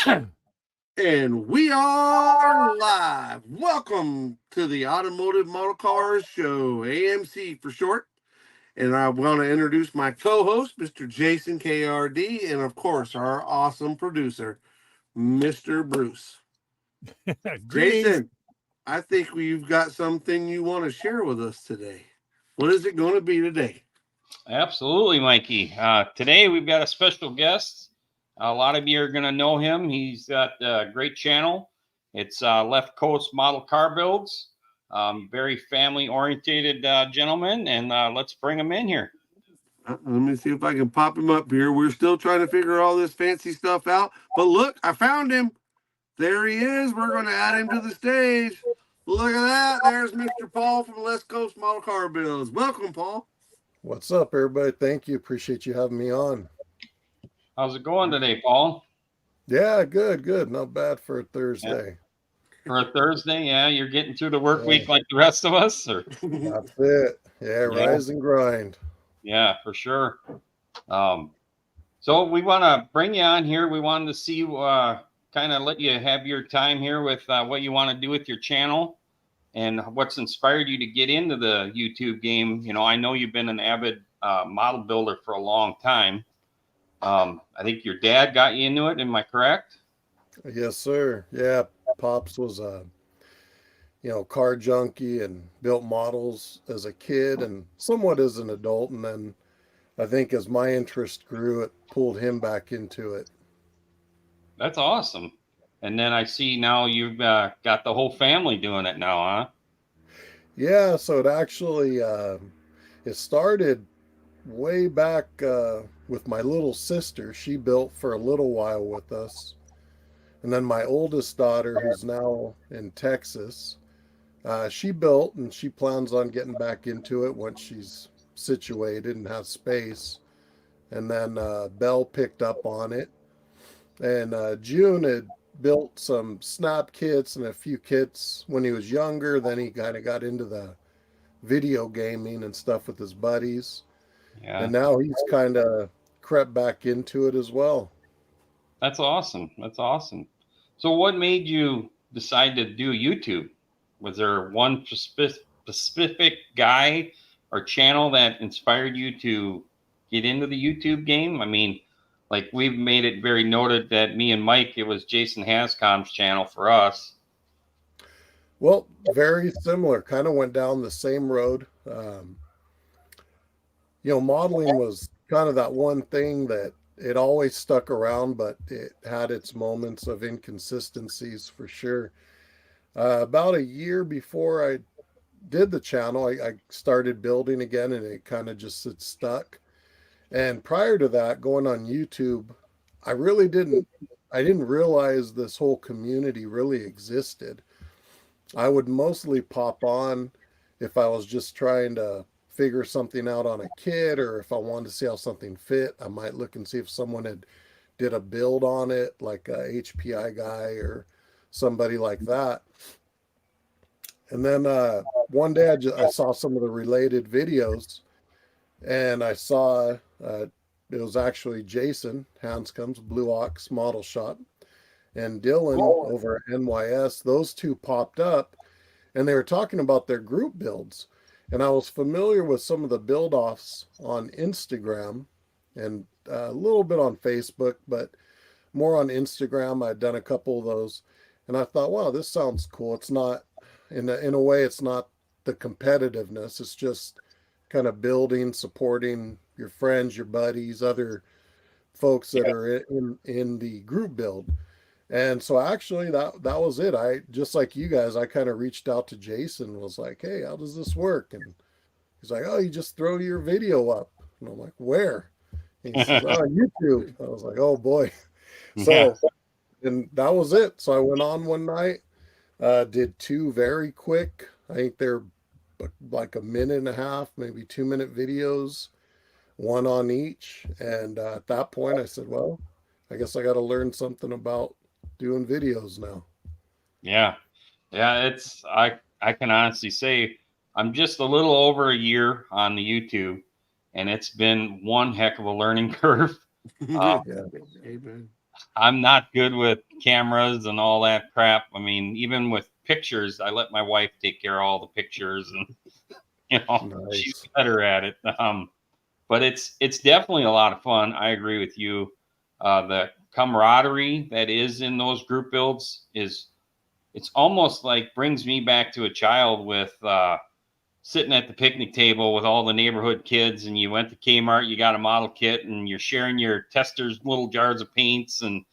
And we are live. Welcome to the Automotive Model Cars Show, AMC for short. And I want to introduce my co host, Mr. Jason KRD, and of course, our awesome producer, Mr. Bruce. Greetings. Jason, I think we've got something you want to share with us today. What is it going to be today? Absolutely, Mikey. Today we've got a special guest. A lot of you are going to know him. He's got a great channel. It's Left Coast Model Car Builds. Very family-oriented gentleman, and let's bring him in here. Let me see if I can pop him up here. We're still trying to figure all this fancy stuff out. But look, I found him. There he is. We're going to add him to the stage. Look at that. There's Mr. Paul from West Coast Model Car Builds. Welcome, Paul. What's up, everybody? Thank you. Appreciate you having me on. How's it going today, Paul? Yeah, good. Not bad for a Thursday. Yeah. For a Thursday, yeah, you're getting through the work week like the rest of us, or that's it. Yeah, rise and grind. Yeah, for sure. So we want to bring you on here. We wanted to see, kind of let you have your time here with what you want to do with your channel and what's inspired you to get into the YouTube game. You know, I know you've been an avid model builder for a long time. I think your dad got you into it. Am I correct? Yes, sir. Yeah, Pops was a car junkie and built models as a kid and somewhat as an adult. And then I think as my interest grew, it pulled him back into it. That's awesome. And then I see now you've got the whole family doing it now, huh? Yeah, so it actually it started way back with my little sister. She built for a little while with us. And then my oldest daughter, who's now in Texas, she built and she plans on getting back into it once she's situated and has space. And then Belle picked up on it. And June had built some snap kits and a few kits when he was younger. Then he kind of got into the video gaming and stuff with his buddies. Yeah. And now he's kind of crept back into it as well. That's awesome. That's awesome. So what made you decide to do YouTube? Was there one specific guy or channel that inspired you to get into the YouTube game? I mean, like we've made it very noted that me and Mike, it was Jason Hascom's channel for us. Well, very similar. Kind of went down the same road. Modeling was kind of that one thing that it always stuck around, but it had its moments of inconsistencies for sure. About a year before I did the channel, I started building again, and it kind of just stuck. And prior to that, going on YouTube, I didn't realize this whole community really existed. I would mostly pop on if I was just trying to figure something out on a kit, or if I wanted to see how something fit, I might look and see if someone did a build on it, like a HPI guy or somebody like that. And then one day I saw some of the related videos, and I saw it was actually Jason Hanscom's Blue Ox Model Shop and Dylan over at NYS. Those two popped up, and they were talking about their group builds. And I was familiar with some of the build-offs on Instagram and a little bit on Facebook, but more on Instagram. I'd done a couple of those, and I thought, wow, this sounds cool. It's not, in a way, it's not the competitiveness. It's just kind of building, supporting your friends, your buddies, other folks that are in the group build. And so actually that was it. I, just like you guys, I kind of reached out to Jason and was like, hey, how does this work? And he's like, oh, you just throw your video up. And I'm like, where? And he says, oh, YouTube. I was like, oh boy. So, and that was it. So I went on one night, did two very quick, I think they're like a minute and a half, maybe 2-minute videos, one on each. And at that point I said, well, I guess I got to learn something about doing videos now. Yeah. It's, I can honestly say I'm just a little over a year on the YouTube, and it's been one heck of a learning curve. I'm not good with cameras and all that crap. I mean, even with pictures, I let my wife take care of all the pictures, and she's Nice. better at it. But it's definitely a lot of fun. I agree with you. The camaraderie that is in those group builds it's almost like brings me back to a child with sitting at the picnic table with all the neighborhood kids, and you went to Kmart, you got a model kit, and you're sharing your testers, little jars of paints, and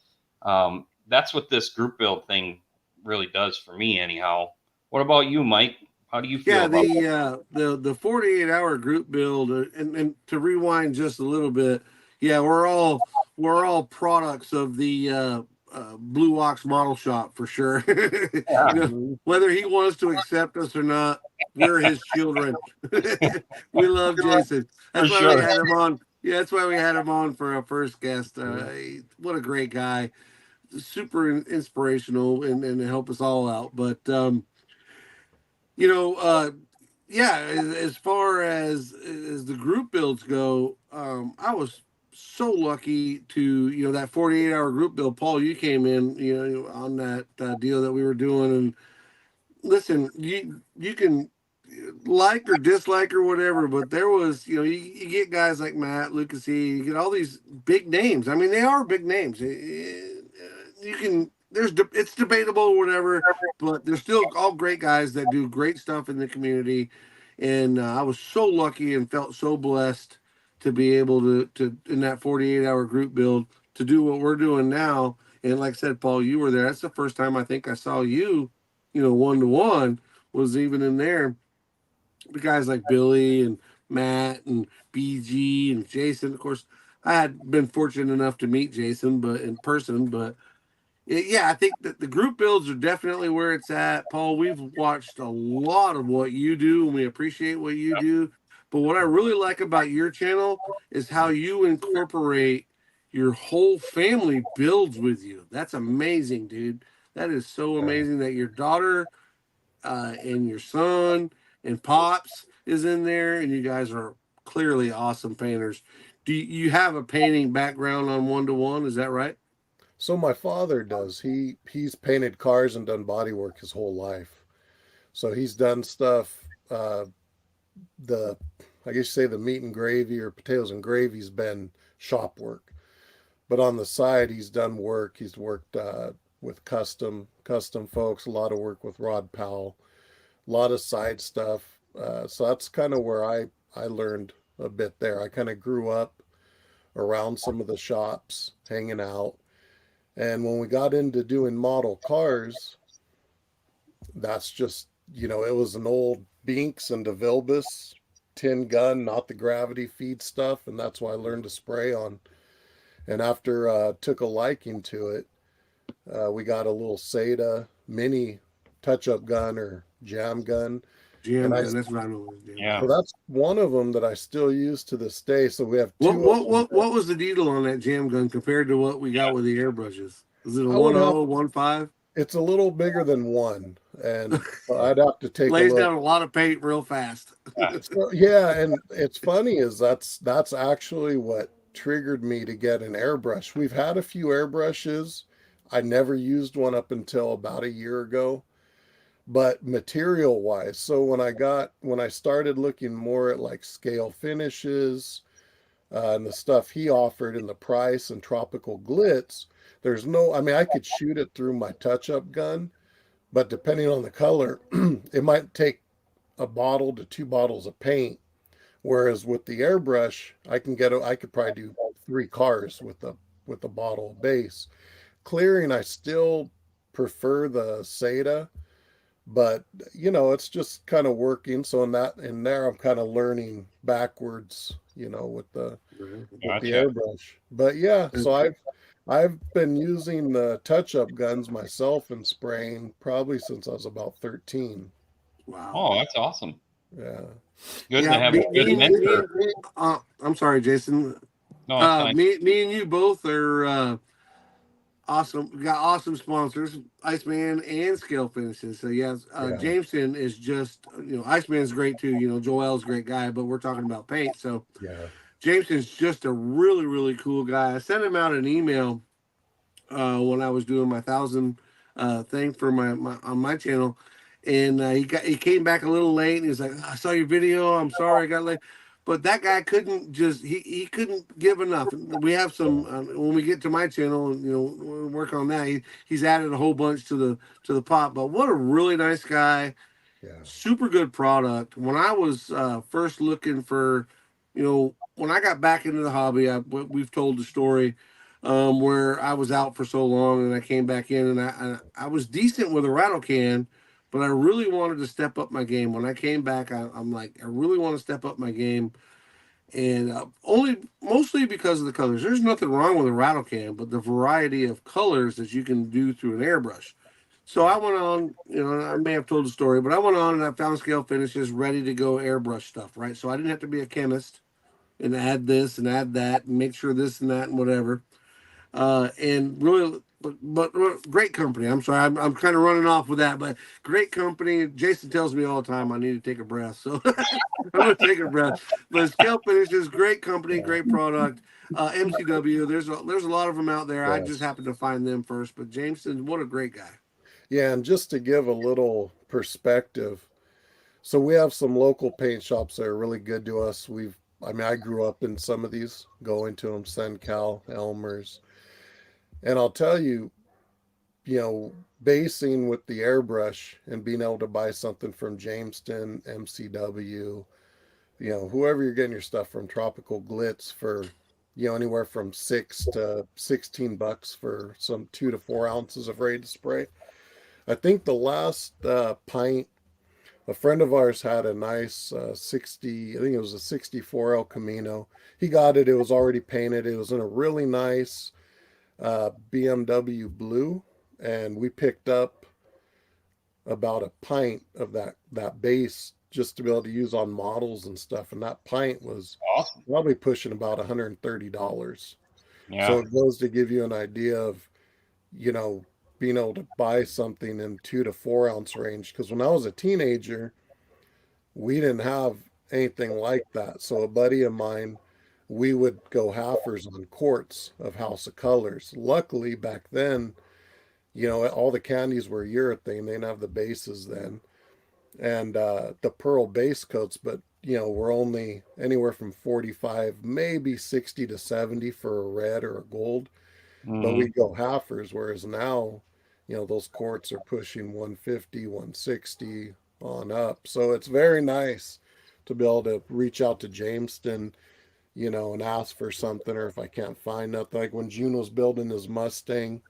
that's what this group build thing really does for me, anyhow. What about you, Mike? How do you feel Yeah, about that? the 48-hour group build, and to rewind just a little bit, yeah, we're all products of the Blue Ox Model Shop for sure. Yeah, Mhm. Whether he wants to accept us or not, we're his children. We love Jason. for That's why we sure. had him on. Yeah, that's why we had him on for our first guest. Mhm. What a great guy, super inspirational, and help us all out. But you know, yeah, as far as the group builds go, I was so lucky to, that 48-hour group build. Paul, you came in, on that deal that we were doing, and listen, you can like or dislike or whatever, but there was, you get guys like Matt, Lucas E, you get all these big names. I mean, they are big names. You can, it's debatable or whatever, but they're still all great guys that do great stuff in the community. And I was so lucky and felt so blessed to be able to in that 48-hour group build to do what we're doing now. And like I said, Paul, you were there. That's the first time I think I saw you, 1-to-1 was even in there. The guys like Billy and Matt and BG and Jason. Of course, I had been fortunate enough to meet Jason, but in person. But yeah, I think that the group builds are definitely where it's at. Paul, we've watched a lot of what you do, and we appreciate what you do. But what I really like about your channel is how you incorporate your whole family builds with you. That's amazing, dude. That is so amazing that your daughter and your son and Pops is in there, and you guys are clearly awesome painters. Do you have a painting background on 1-to-1? Is that right? So my father does. He's painted cars and done body work his whole life. So he's done stuff. The I guess you say the meat and gravy or potatoes and gravy's been shop work, but on the side he's done work. He's worked with custom folks. A lot of work with Rod Powell. A lot of side stuff. So that's kind of where I learned a bit there. I kind of grew up around some of the shops, hanging out. And when we got into doing model cars, that's just, it was an old Binks and DeVilbiss tin gun, not the gravity feed stuff. And that's why I learned to spray on. And after took a liking to it, we got a little Seda mini touch-up gun or jam gun. And Jam I gun. That's what I know. Jam gun. Yeah. so that's one of them that I still use to this day. So we have What two of what them. what what was the deal on that jam gun compared to what we got with the airbrushes? Is it a I would have 1.0, 1.5? It's a little bigger than one, and I'd have to take a Lays look. down a lot of paint real fast. So, yeah, and it's funny is that's actually what triggered me to get an airbrush. We've had a few airbrushes. I never used one up until about a year ago, but material wise, so when I started looking more at like scale finishes and the stuff he offered and the price and tropical glitz, there's no, I mean, I could shoot it through my touch-up gun, but depending on the color, it might take a bottle to two bottles of paint. Whereas with the airbrush, I could probably do three cars with the bottle base. Clearing, I still prefer the Seda, but it's just kind of working. So in there, I'm kind of learning backwards, with the Gotcha. airbrush. But yeah, so I've been using the touch-up guns myself and spraying probably since I was about 13. Wow. Oh, that's awesome. Yeah. Good to Yeah, have a good mentor. I'm sorry, Jason. No, it's fine. Me and you both are awesome. We got awesome sponsors, Iceman and Scale Finishes. So yes, Yeah. Jameson is just, Iceman's great too. Joel's a great guy, but we're talking about paint. So Yeah. Jameson's just a really, really cool guy. I sent him out an email when I was doing my 1,000 thing for my on my channel, and he came back a little late, and he's like, "I saw your video. I'm sorry I got late." But that guy couldn't just he couldn't give enough. We have some when we get to my channel, we'll work on that. He's added a whole bunch to the pot. But what a really nice guy, Yeah. super good product. When I was first looking for, when I got back into the hobby, we've told the story where I was out for so long and I came back in, and I was decent with a rattle can, but I really wanted to step up my game. When I came back, I'm like, I really want to step up my game, and only mostly because of the colors. There's nothing wrong with a rattle can, but the variety of colors that you can do through an airbrush. So I went on, I may have told the story, but I went on and I found scale finishes ready to go airbrush stuff, right? So I didn't have to be a chemist and add this and add that and make sure this and that and whatever. And really, but great company. I'm sorry, I'm kind of running off with that, but great company. Jason tells me all the time I need to take a breath, so I'm gonna take a breath. But Scale Finishes, great company, Yeah. great product. MCW, there's a lot of them out there. I just Yes. happened to find them first. But Jameson, what a great guy. Yeah, and just to give a little perspective, so we have some local paint shops that are really good to us. I grew up in some of these, going to them, Sencal, Elmer's. And I'll tell you, basing with the airbrush and being able to buy something from Jamestown, MCW, whoever you're getting your stuff from, Tropical Glitz for, anywhere from $6 to $16 for some 2 to 4 ounces of ready to spray. I think the last pint, a friend of ours had a nice 60, I think it was a 64 El Camino. He got it. It was already painted. It was in a really nice BMW blue. And we picked up about a pint of that base just to be able to use on models and stuff. And that pint was Awesome. probably pushing about $130. Yeah. So it goes to give you an idea of, you know, being able to buy something in 2 to 4 ounce range. Because when I was a teenager, we didn't have anything like that. So a buddy of mine, we would go halfers on quarts of House of Colors. Luckily, back then, all the candies were urethane. They didn't have the bases then. And the pearl base coats, but, we're only anywhere from 45, maybe 60 to 70 for a red or a gold. But we go halfers, whereas now, those quarts are pushing 150, 160 on up. So it's very nice to be able to reach out to Jamestown, and ask for something, or if I can't find nothing. Like when June was building his Mustang,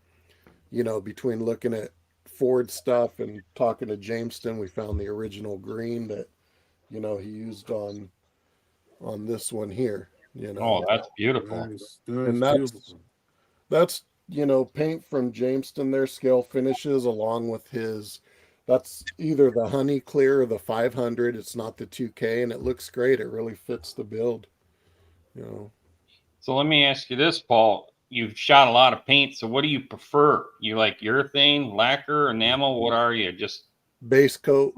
between looking at Ford stuff and talking to Jamestown, we found the original green that, he used on this one here, Oh, that's beautiful. Nice, and beautiful. that's paint from Jamestown, their scale finishes, along with that's either the honey clear or the 500. It's not the 2K, and it looks great. It really fits the build, So let me ask you this, Paul. You've shot a lot of paint, so what do you prefer? You like urethane, lacquer, enamel? What are you? Just base coat,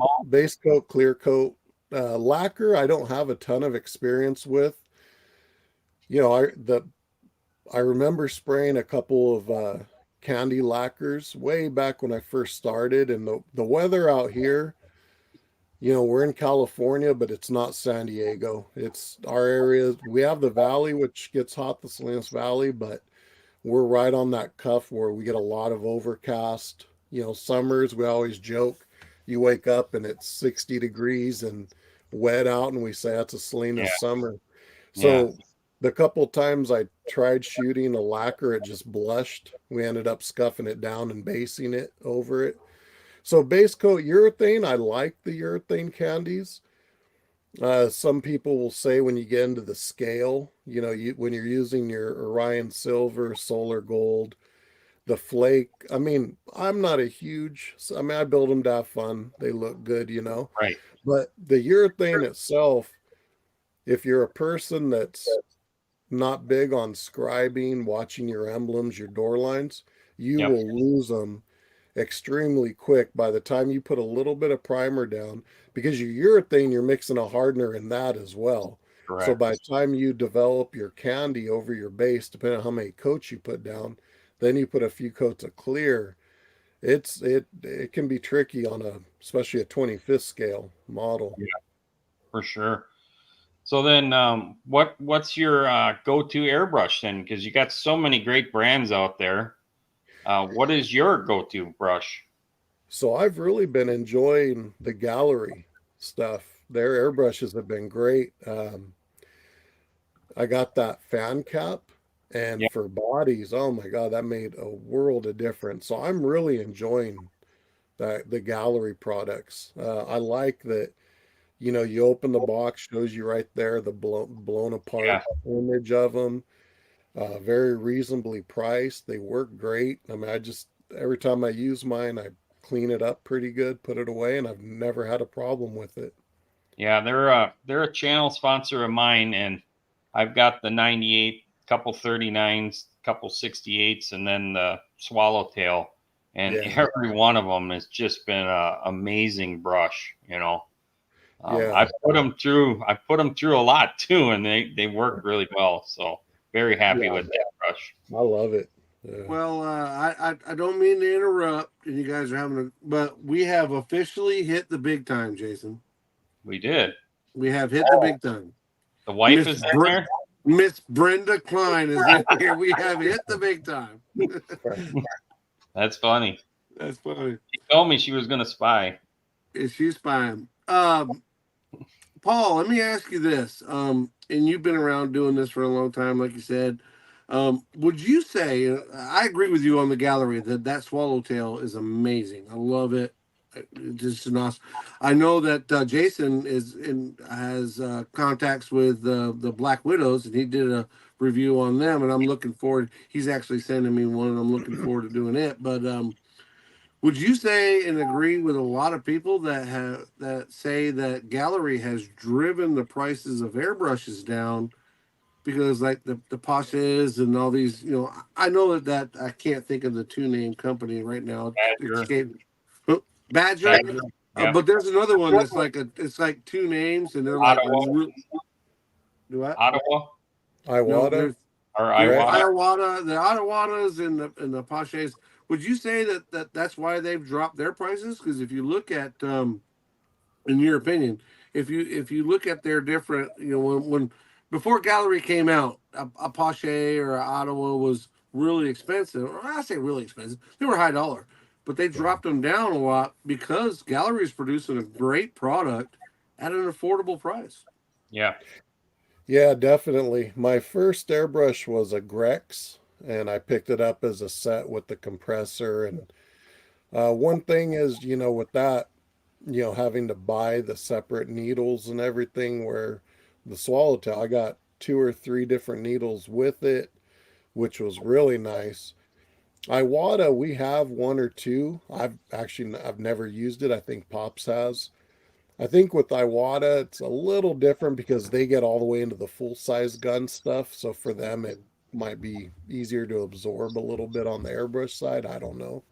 clear coat. Lacquer, I don't have a ton of experience with. I remember spraying a couple of candy lacquers way back when I first started, and the weather out here, we're in California, but it's not San Diego. It's our area. We have the valley, which gets hot, the Salinas Valley, but we're right on that cuff where we get a lot of overcast. Summers, we always joke, you wake up and it's 60 degrees and wet out, and we say that's a Salinas summer. So the couple times I tried shooting a lacquer, it just blushed. We ended up scuffing it down and basing it over it. So base coat urethane, I like the urethane candies. Some people will say when you get into the scale, when you're using your Orion Silver, Solar Gold, the flake. I mean, I'm not a huge, I build them to have fun. They look good, right. But the urethane itself, if you're a person that's not big on scribing, watching your emblems, your door lines, you will lose them extremely quick by the time you put a little bit of primer down, because your urethane, you're mixing a hardener in that as well. Correct. So by the time you develop your candy over your base, depending on how many coats you put down, then you put a few coats of clear. It can be tricky on especially a 25th scale model. Yeah, for sure. So then, what's your go-to airbrush then? Because you got so many great brands out there. What is your go-to brush? So I've really been enjoying the gallery stuff. Their airbrushes have been great. I got that fan cap, and Yeah, for bodies, oh my God, that made a world of difference. So I'm really enjoying the gallery products. I like that, you open the box, shows you right there the blown yeah, apart image of them. Very reasonably priced. They work great. I mean, every time I use mine, I clean it up pretty good, put it away, and I've never had a problem with it. yeah. They're a channel sponsor of mine, and I've got the 98, couple 39s, couple 68s, and then the Swallowtail, and Yeah, every one of them has just been a amazing brush. yeah, I put them through a lot too, and they work really well. So very happy yeah. with that brush. I love it. Yeah. Well, I don't mean to interrupt, and you guys are but we have officially hit the big time, Jason. We did. We have hit the big time. The wife is in there. Miss Brenda Klein is in here. We have hit the big time. That's funny. That's funny. She told me she was going to spy. She's fine. Paul, let me ask you this. And you've been around doing this for a long time, like you said. Would you say, I agree with you on the gallery that Swallowtail is amazing. I love it. It's just an awesome. I know that Jason has contacts with the Black Widows, and he did a review on them, and I'm looking forward. He's actually sending me one, and I'm looking forward to doing it. But would you say and agree with a lot of people that say that gallery has driven the prices of airbrushes down because like the Pasches and all these, I know that I can't think of the two name company right now. It's Badger. escaped. Badger. Badger. Yeah. But there's another one that's it's like two names and they're like Ottawa. do what? Ottawa No, Iwata, there's or Greg? Iwata. The Ottawadas and the Paches. Would you say that's why they've dropped their prices? Because if you look at in your opinion, if you look at their different, when before Gallery came out, a Pache or a Ottawa was really expensive. Or I say really expensive; they were high dollar, but they dropped them down a lot because Gallery is producing a great product at an affordable price. Yeah. Yeah, definitely. My first airbrush was a Grex, and I picked it up as a set with the compressor. And one thing is, with that, having to buy the separate needles and everything, where the Swallowtail, I got 2 or 3 different needles with it, which was really nice. Iwata, we have 1 or 2. I've never used it. I think Pops has. I think with Iwata, it's a little different because they get all the way into the full size gun stuff. So for them, it might be easier to absorb a little bit on the airbrush side. I don't know.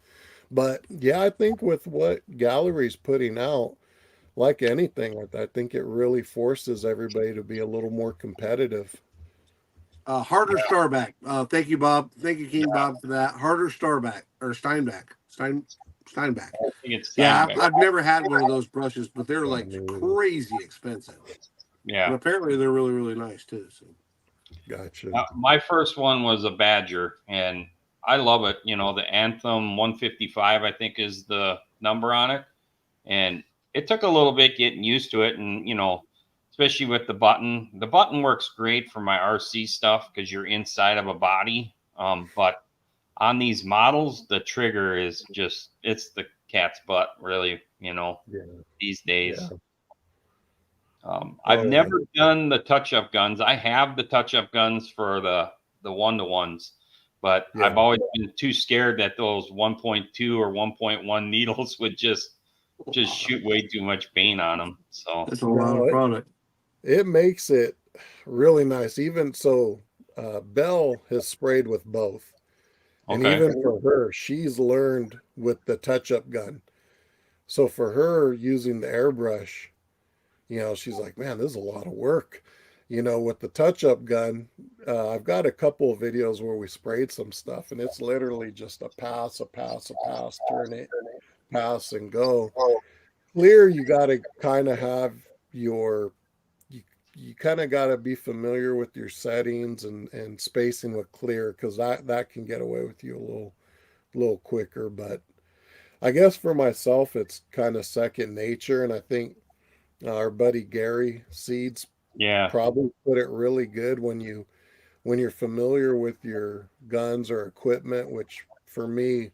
But yeah, I think with what Gallery's putting out, like anything, I think it really forces everybody to be a little more competitive. Harder Starback. Thank you, Bob. Thank you, King Bob, for that. Harder Starback or Steinback. I think it's Yeah, Steinbeck. I've never had one of those brushes, but they're like mean- crazy expensive. And Yeah. apparently they're really, really nice too. So Gotcha. My first one was a Badger, and I love it. The Anthem 155, I think, is the number on it. And it took a little bit getting used to it. And, especially with the button. The button works great for my RC stuff because you're inside of a body. But on these models, the trigger is it's the cat's butt, really, Yeah. these days. Yeah. I've never done the touch-up guns. I have the touch-up guns for the one-to-ones, but Yeah. I've always been too scared that those 1.2 or 1.1 needles would just shoot way too much paint on them. So that's a lot of product. It makes it really nice. Even so, Belle has sprayed with both. And okay, even for her, she's learned with the touch-up gun. So for her using the airbrush, she's like, man, this is a lot of work. With the touch-up gun, I've got a couple of videos where we sprayed some stuff, and it's literally just a pass, turn it, pass, and go. Clear, you got to kind of have you, you kind of got to be familiar with your settings and spacing with clear, because that can get away with you a little quicker. But I guess for myself, it's kind of second nature, and I think our buddy Gary Seeds Yeah. probably put it really good when you're familiar with your guns or equipment, which for me,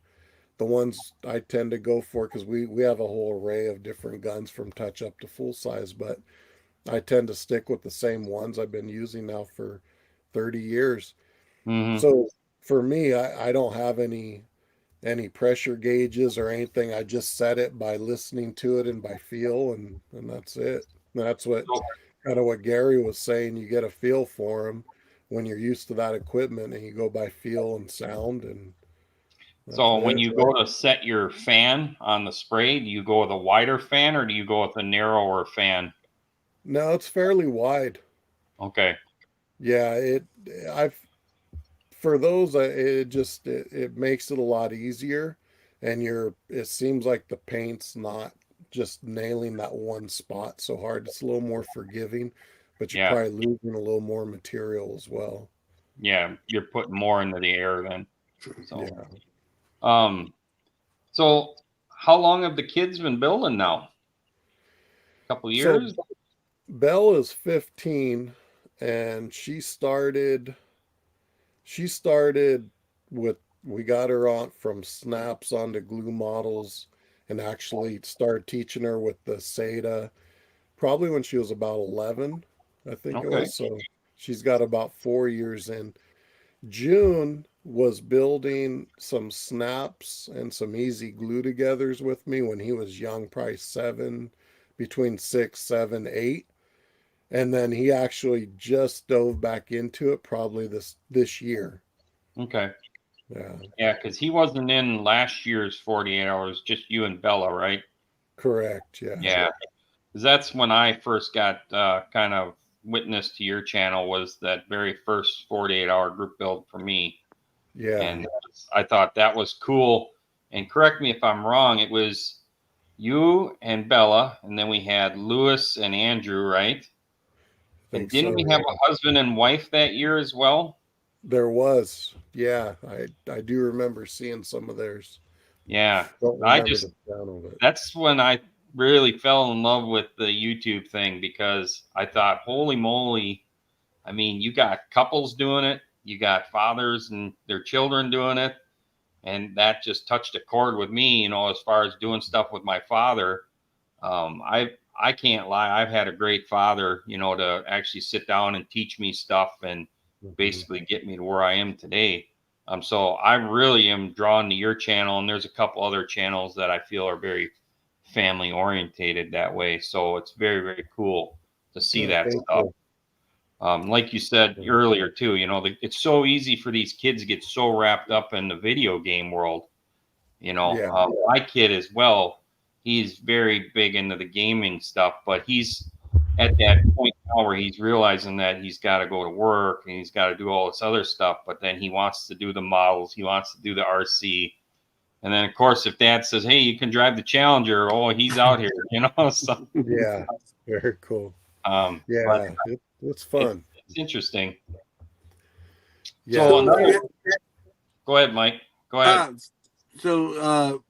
the ones I tend to go for, because we have a whole array of different guns from touch up to full size, but I tend to stick with the same ones I've been using now for 30 years. Mm-hmm. So for me, I don't have any pressure gauges or anything. I just set it by listening to it and by feel, and that's it. That's what kind of what Gary was saying. You get a feel for them when you're used to that equipment, and you go by feel and sound, and So when it. you go to set your fan on the spray, do you go with a wider fan or do you go with a narrower fan? No, it's fairly wide. Okay. Yeah, I've for those, it makes it a lot easier, and it seems like the paint's not just nailing that one spot so hard. It's a little more forgiving, but you're Yeah. probably losing a little more material as well. Yeah. You're putting more into the air then. So, Yeah. So how long have the kids been building now? A couple So years? Belle is 15, and she started with, we got her on from snaps onto glue models, and actually started teaching her with the SATA probably when she was about 11, I think it Okay. was. So she's got about 4 years in. June was building some snaps and some easy glue togethers with me when he was young, probably between 6, 7, 8. And then he actually just dove back into it probably this year. Okay. Yeah. Yeah, because he wasn't in last year's 48 hours, just you and Bella, right? Correct. Yeah. Yeah. Because that's when I first got kind of witness to your channel, was that very first 48-hour group build for me. Yeah. And I thought that was cool. And correct me if I'm wrong, it was you and Bella, and then we had Lewis and Andrew, right? I And think didn't so. we have a husband and wife that year as well? There was. Yeah. I do remember seeing some of theirs. Yeah. Don't remember the channel, but That's when I really fell in love with the YouTube thing, because I thought, holy moly, I mean, you got couples doing it, you got fathers and their children doing it, and that just touched a chord with me, as far as doing stuff with my father. I can't lie, I've had a great father, to actually sit down and teach me stuff and basically get me to where I am today. So I really am drawn to your channel, and there's a couple other channels that I feel are very family orientated that way. So it's very, very cool to see that stuff. Like you said earlier too, it's so easy for these kids to get so wrapped up in the video game world. My kid as well, he's very big into the gaming stuff, but he's at that point now where he's realizing that he's got to go to work and he's got to do all this other stuff, but then he wants to do the models, he wants to do the RC. And then, of course, if dad says, hey, you can drive the Challenger, oh, he's out here, So, yeah, very cool. But it's fun. It's interesting. Yeah. So, go ahead, Mike. Go ahead.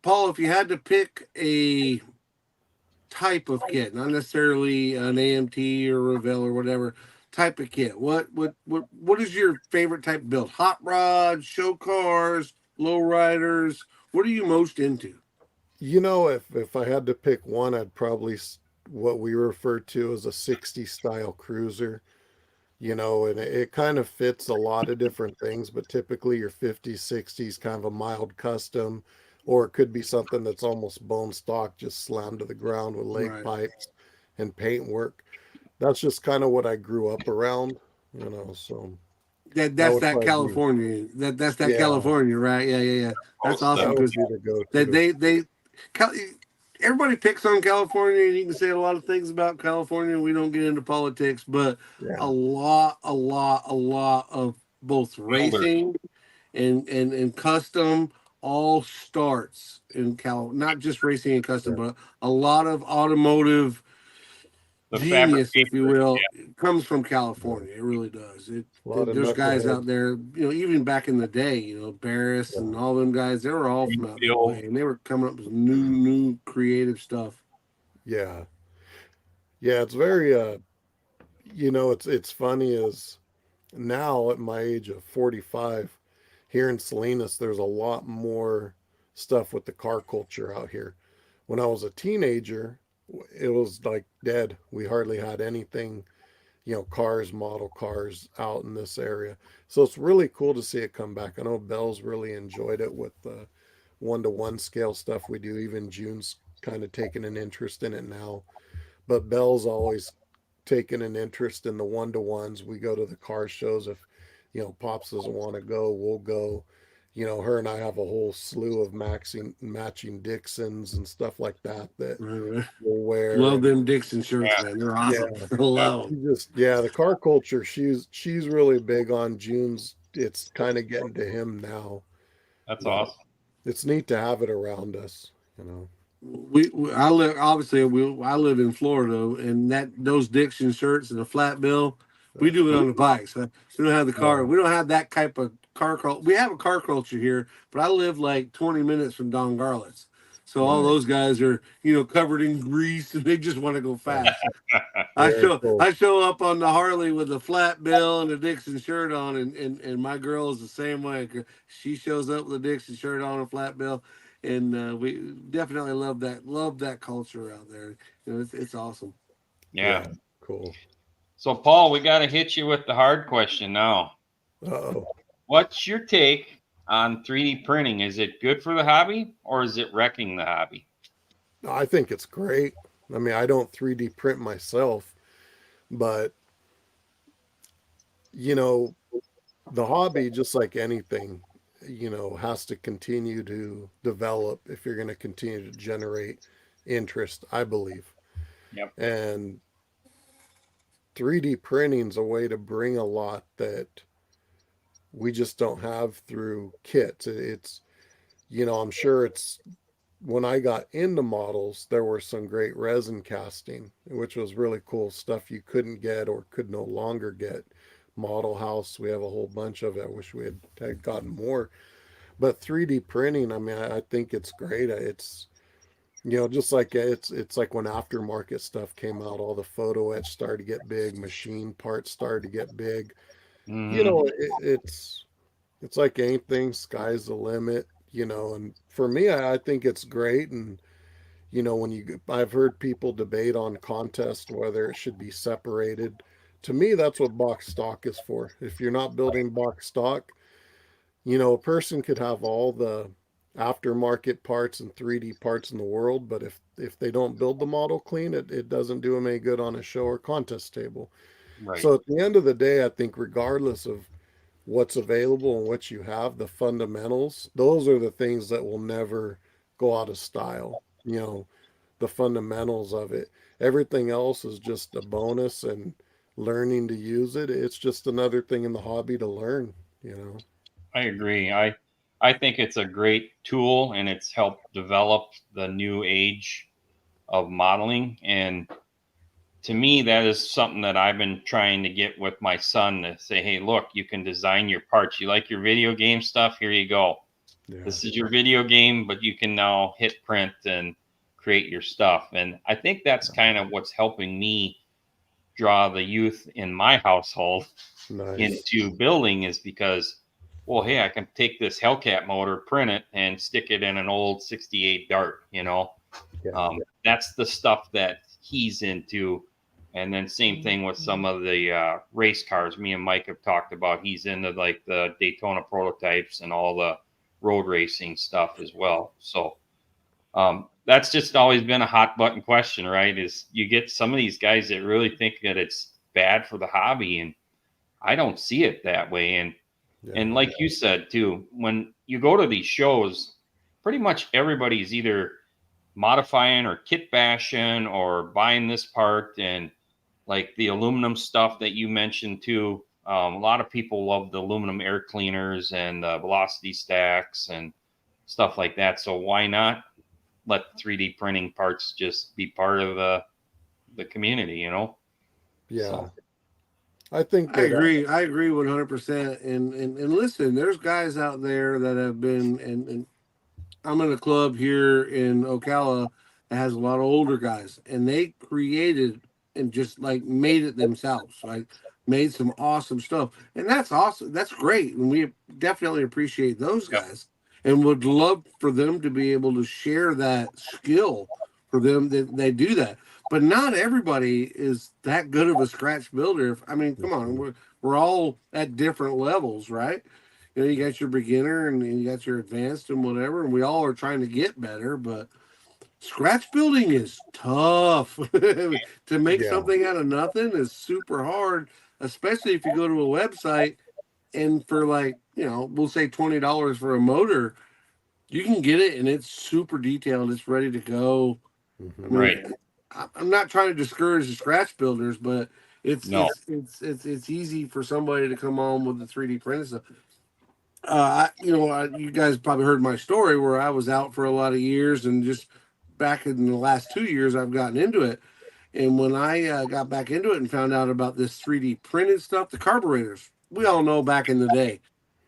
Paul, if you had to pick a type of kit, not necessarily an AMT or Revell or whatever type of kit, what is your favorite type of build? Hot rods, show cars, low riders? What are you most into? If I had to pick one, I'd probably what we refer to as a 60 style cruiser. And it kind of fits a lot of different things, but typically your 50s, 60s, kind of a mild custom, or it could be something that's almost bone stock, just slammed to the ground with leg pipes and paint work. That's just kind of what I grew up around, so. That's that California. That's that California, right? Yeah. That's awesome. That would be the go-to. everybody picks on California, and you can say a lot of things about California. We don't get into politics, but Yeah, a lot of both Builder, racing and custom all starts in not just racing and custom, yeah. but a lot of automotive the genius, if you fabricator. will, comes from Yeah. California. It really does. A lot of There's guys knuckleheads. out there, even back in the day, Barris Yeah, and all them guys, they were all from out that Build. way, and they were coming up with new creative stuff. yeah, yeah. It's very it's funny is now at my age of 45 here in Salinas, there's a lot more stuff with the car culture out here. When I was a teenager, it was like dead. We hardly had anything, cars, model cars out in this area. So it's really cool to see it come back. I know Bell's really enjoyed it with the 1-to-1 scale stuff we do. Even June's kind of taken an interest in it now. But Bell's always taken an interest in the 1-to-1s. We go to the car shows. If, Pops doesn't want to go, we'll go. Her and I have a whole slew of matching Dixons and stuff like that that Right. we'll wear. Love And them Dixon shirts, Yeah, man. They're yeah, awesome. I love she them. just the car culture. She's really big on June's. It's kind of getting to him now, that's but awesome. it's neat to have it around us. I live obviously I live in Florida, and those Dixon shirts and the flat bill, we Uh, do it on the bikes. We don't have the car. uh, We don't have that type of car culture. We have a car culture here, but I live like 20 minutes from Don Garlitz. So all nice. those guys are, covered in grease and they just want to go fast. I Very show cool. I show up on the Harley with a flat bill and a Dixon shirt on, and my girl is the same way. She shows up with a Dixon shirt on, a flat bill, and we definitely love that culture out there. It's awesome. Yeah. Yeah, cool. So, Paul, we got to hit you with the hard question now. Uh-oh. What's your take on 3D printing? Is it good for the hobby or is it wrecking the hobby? I think it's great. I mean, I don't 3D print myself, but you know, the hobby, just like anything, has to continue to develop if you're going to continue to generate interest, I believe. Yep. And 3D printing is a way to bring a lot that we just don't have through kits. I'm sure it's when I got into models, there were some great resin casting, which was really cool stuff you couldn't get or could no longer get. Model House, we have a whole bunch of it. I wish we had gotten more. But 3D printing, I mean, I think it's great. It's just like it's like when aftermarket stuff came out, all the photo etch started to get big, machine parts started to get big. Mm-hmm. It's like anything, sky's the limit. And for me, I think it's great. And I've heard people debate on contest whether it should be separated. To me, that's what box stock is for. If you're not building box stock, a person could have all the aftermarket parts and 3D parts in the world, but if they don't build the model clean, it doesn't do them any good on a show or contest table. Right. So at the end of the day, I think regardless of what's available and what you have, the fundamentals, those are the things that will never go out of style. The fundamentals of it. Everything else is just a bonus, and learning to use it, it's just another thing in the hobby to learn. I agree. I think it's a great tool and it's helped develop the new age of modeling. And to me, that is something that I've been trying to get with my son to say, hey, look, you can design your parts. You like your video game stuff? Here you go. Yeah. This is your video game, but you can now hit print and create your stuff. And I think that's kind of what's helping me draw the youth in my household Nice. into building is because, well, hey, I can take this Hellcat motor, print it, and stick it in an old 68 Dart, Yeah. That's the stuff that he's into. And then same thing with some of the race cars me and Mike have talked about. He's into like the Daytona prototypes and all the road racing stuff as well. So that's just always been a hot button question, right? Is you get some of these guys that really think that it's bad for the hobby, and I don't see it that way. And like you said too, when you go to these shows, pretty much everybody's either modifying or kit bashing or buying this part, and like the aluminum stuff that you mentioned too. A lot of people love the aluminum air cleaners and velocity stacks and stuff like that. So why not let 3D printing parts just be part of the community, you know? Yeah. So. I think I that agree. I agree 100%. And listen, there's guys out there that have been, and I'm in a club here in Ocala that has a lot of older guys, and they created and just like made it themselves, like made some awesome stuff, and that's awesome. That's great, and we definitely appreciate those Yep. guys, and would love for them to be able to share that skill for them that they do that. But not everybody is that good of a scratch builder. I mean, come on, we're all at different levels, right? You know, you got your beginner and you got your advanced and whatever, and we all are trying to get better, but scratch building is tough. To make Yeah. something out of nothing is super hard, especially if you go to a website and for like, you know, we'll say $20 for a motor, you can get it and it's super detailed, it's ready to go. I mean, Right. I'm not trying to discourage the scratch builders, but No. it's easy for somebody to come on with the 3D printed stuff. You guys probably heard my story where I was out for a lot of years, and just back in the last 2 years, I've gotten into it. And when I got back into it and found out about this 3D printed stuff, the carburetors, we all know back in the day,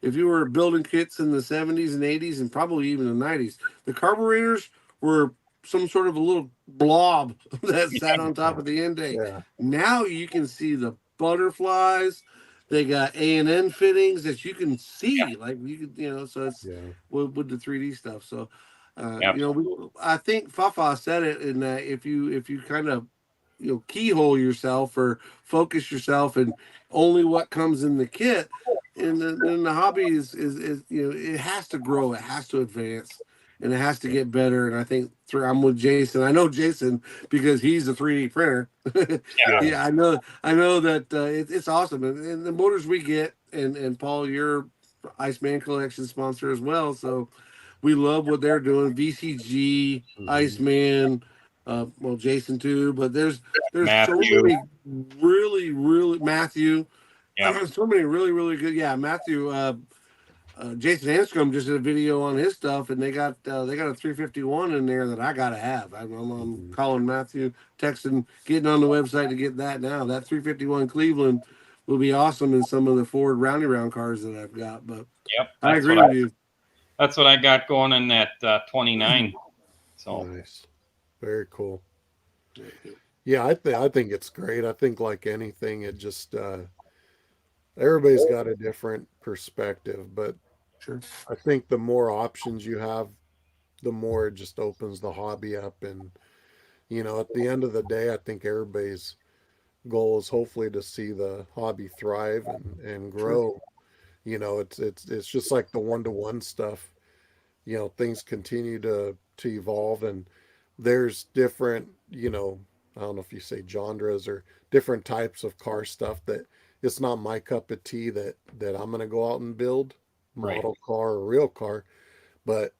if you were building kits in the 70s and 80s and probably even the 90s, the carburetors were some sort of a little blob that sat on top of the intake. Yeah. Now you can see the butterflies. They got A&N fittings that you can see, like you could, so it's Yeah. with the 3D stuff. So, Yep. I think Fafa said it in that if you kind of keyhole yourself or focus yourself and only what comes in the kit, and then the hobby is it has to grow, it has to advance, and it has to get better. And I think I'm with Jason. I know Jason because he's a 3D printer. Yeah. Yeah, I know that it's awesome, and the motors we get, and Paul, your Iceman Collection sponsor as well, so we love what they're doing. VCG, Iceman, well, Jason too, but there's so Matthew. many really Matthew. Yep. So many really good. Yeah, Matthew. Jason Anscombe just did a video on his stuff, and they got a 351 in there that I gotta have. I'm calling Matthew, texting, getting on the website to get that now. That 351 Cleveland will be awesome in some of the Ford roundy round cars that I've got. But Yep. I agree with you. That's what I got going in that 29. So Nice. Very cool. Yeah, I think it's great. I think like anything, it just everybody's got a different perspective, but Sure. I think the more options you have, the more it just opens the hobby up. And at the end of the day, I think everybody's goal is hopefully to see the hobby thrive and grow. It's just like the one-to-one stuff. Things continue to evolve, and there's different, I don't know if you say genres or different types of car stuff that it's not my cup of tea that I'm going to go out and build model car or real car, but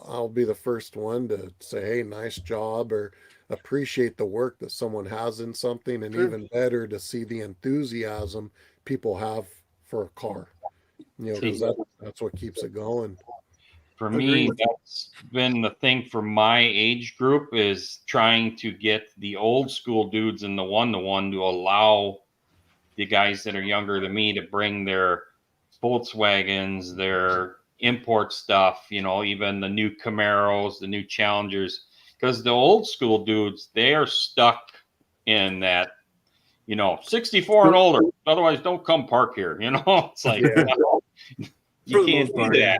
I'll be the first one to say, hey, nice job, or appreciate the work that someone has in something, and Sure. even better to see the enthusiasm people have for a car, because that's what keeps it going. for me, that's been the thing for my age group, is trying to get the old school dudes in the one-to-one to allow the guys that are younger than me to bring their Volkswagens, their import stuff, even the new Camaros, the new Challengers, because the old school dudes, they are stuck in that, 64 and older. Otherwise, don't come park here. It's like, you can't do that.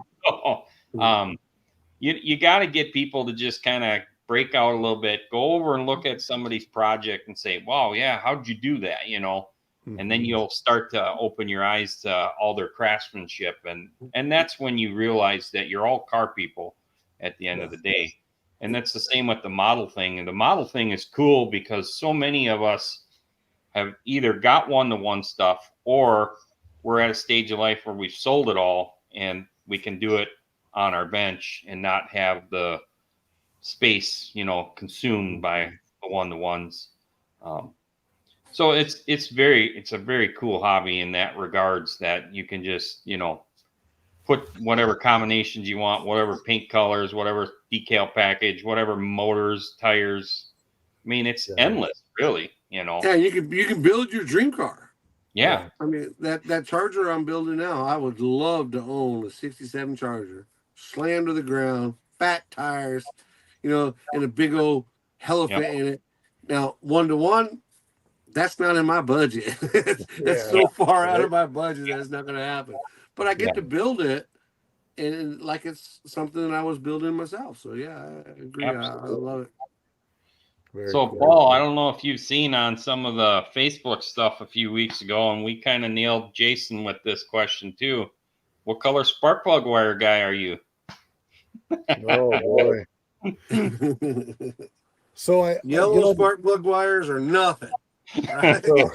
You got to get people to just kind of break out a little bit, go over and look at somebody's project and say, wow, yeah, how'd you do that? And then you'll start to open your eyes to all their craftsmanship. And that's when you realize that you're all car people at the end of the day. And that's the same with the model thing. And the model thing is cool because so many of us have either got one-to-one stuff, or we're at a stage of life where we've sold it all and we can do it on our bench and not have the space, consumed by the one-to-ones. So it's a very cool hobby in that regards, that you can just, put whatever combinations you want, whatever paint colors, whatever decal package, whatever motors, tires. I mean, it's endless, really, Yeah, you can build your dream car. Yeah. I mean, that Charger I'm building now, I would love to own a 67 Charger, slammed to the ground, fat tires, and a big old Yep. elephant in it. Now, one-to-one, that's not in my budget. That's so far out of my budget that it's not going to happen. But I get to build it, and like it's something that I was building myself. So yeah, I agree. I love it. So Paul, I don't know if you've seen on some of the Facebook stuff a few weeks ago, and we kind of nailed Jason with this question too. What color spark plug wire guy are you? Oh boy. So yellow spark plug wires are nothing. Right? So,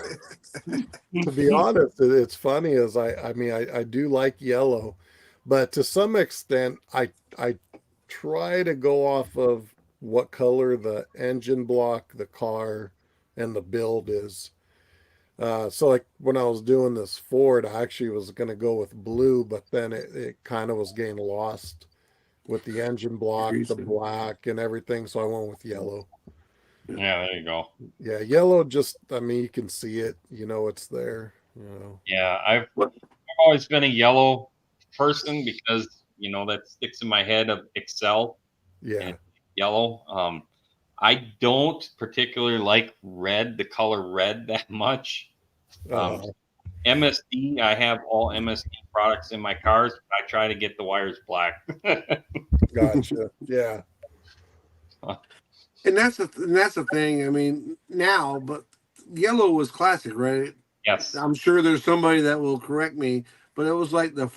to be honest, it's funny as I do like yellow, but to some extent I try to go off of what color the engine block, the car, and the build is. So like when I was doing this Ford, I actually was going to go with blue, but then it kind of was getting lost with the engine block, the black, and everything. So I went with yellow. Yeah, there you go. Yeah, yellow just, you can see it, it's there, Yeah, I've always been a yellow person because, that sticks in my head of Excel. Yeah. Yellow. I don't particularly like red, the color red, that much. MSD, I have all MSD products in my cars. I try to get the wires black. Gotcha. Yeah. And that's the thing. I mean, now, but yellow was classic, right? Yes. I'm sure there's somebody that will correct me, but it was like the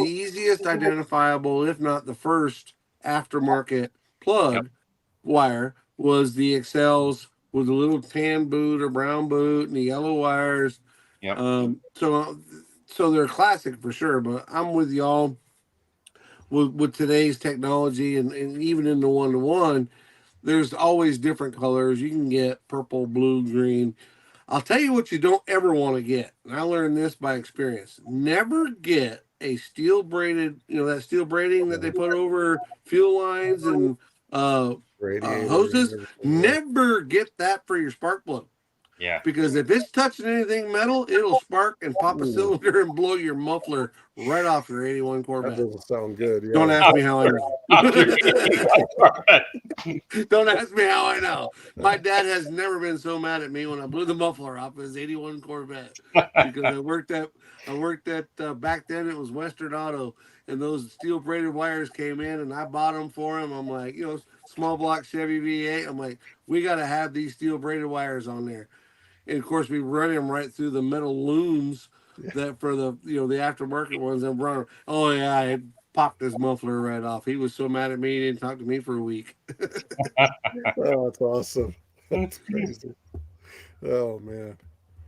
easiest identifiable, if not the first aftermarket plug wire was the Excels with a little tan boot or brown boot and the yellow wires. Yep. So they're classic for sure. But I'm with y'all with today's technology and even in the one-to-one. There's always different colors. You can get purple, blue, green. I'll tell you what you don't ever want to get. And I learned this by experience. Never get a steel braided, that steel braiding that they put over fuel lines and hoses. Never get that for your spark plug. Yeah. Because if it's touching anything metal, it'll spark and pop a cylinder and blow your muffler right off your 81 Corvette. That doesn't sound good. Yeah. Don't ask me how I know. Don't ask me how I know. My dad has never been so mad at me when I blew the muffler off his 81 Corvette because I worked at back then it was Western Auto, and those steel braided wires came in and I bought them for him. I'm like, small block Chevy V8. I'm like, we got to have these steel braided wires on there. And of course, we run them right through the metal looms that for the the aftermarket ones. And run. Oh yeah, I popped his muffler right off. He was so mad at me, he didn't talk to me for a week. Oh, that's awesome. That's crazy. Oh man.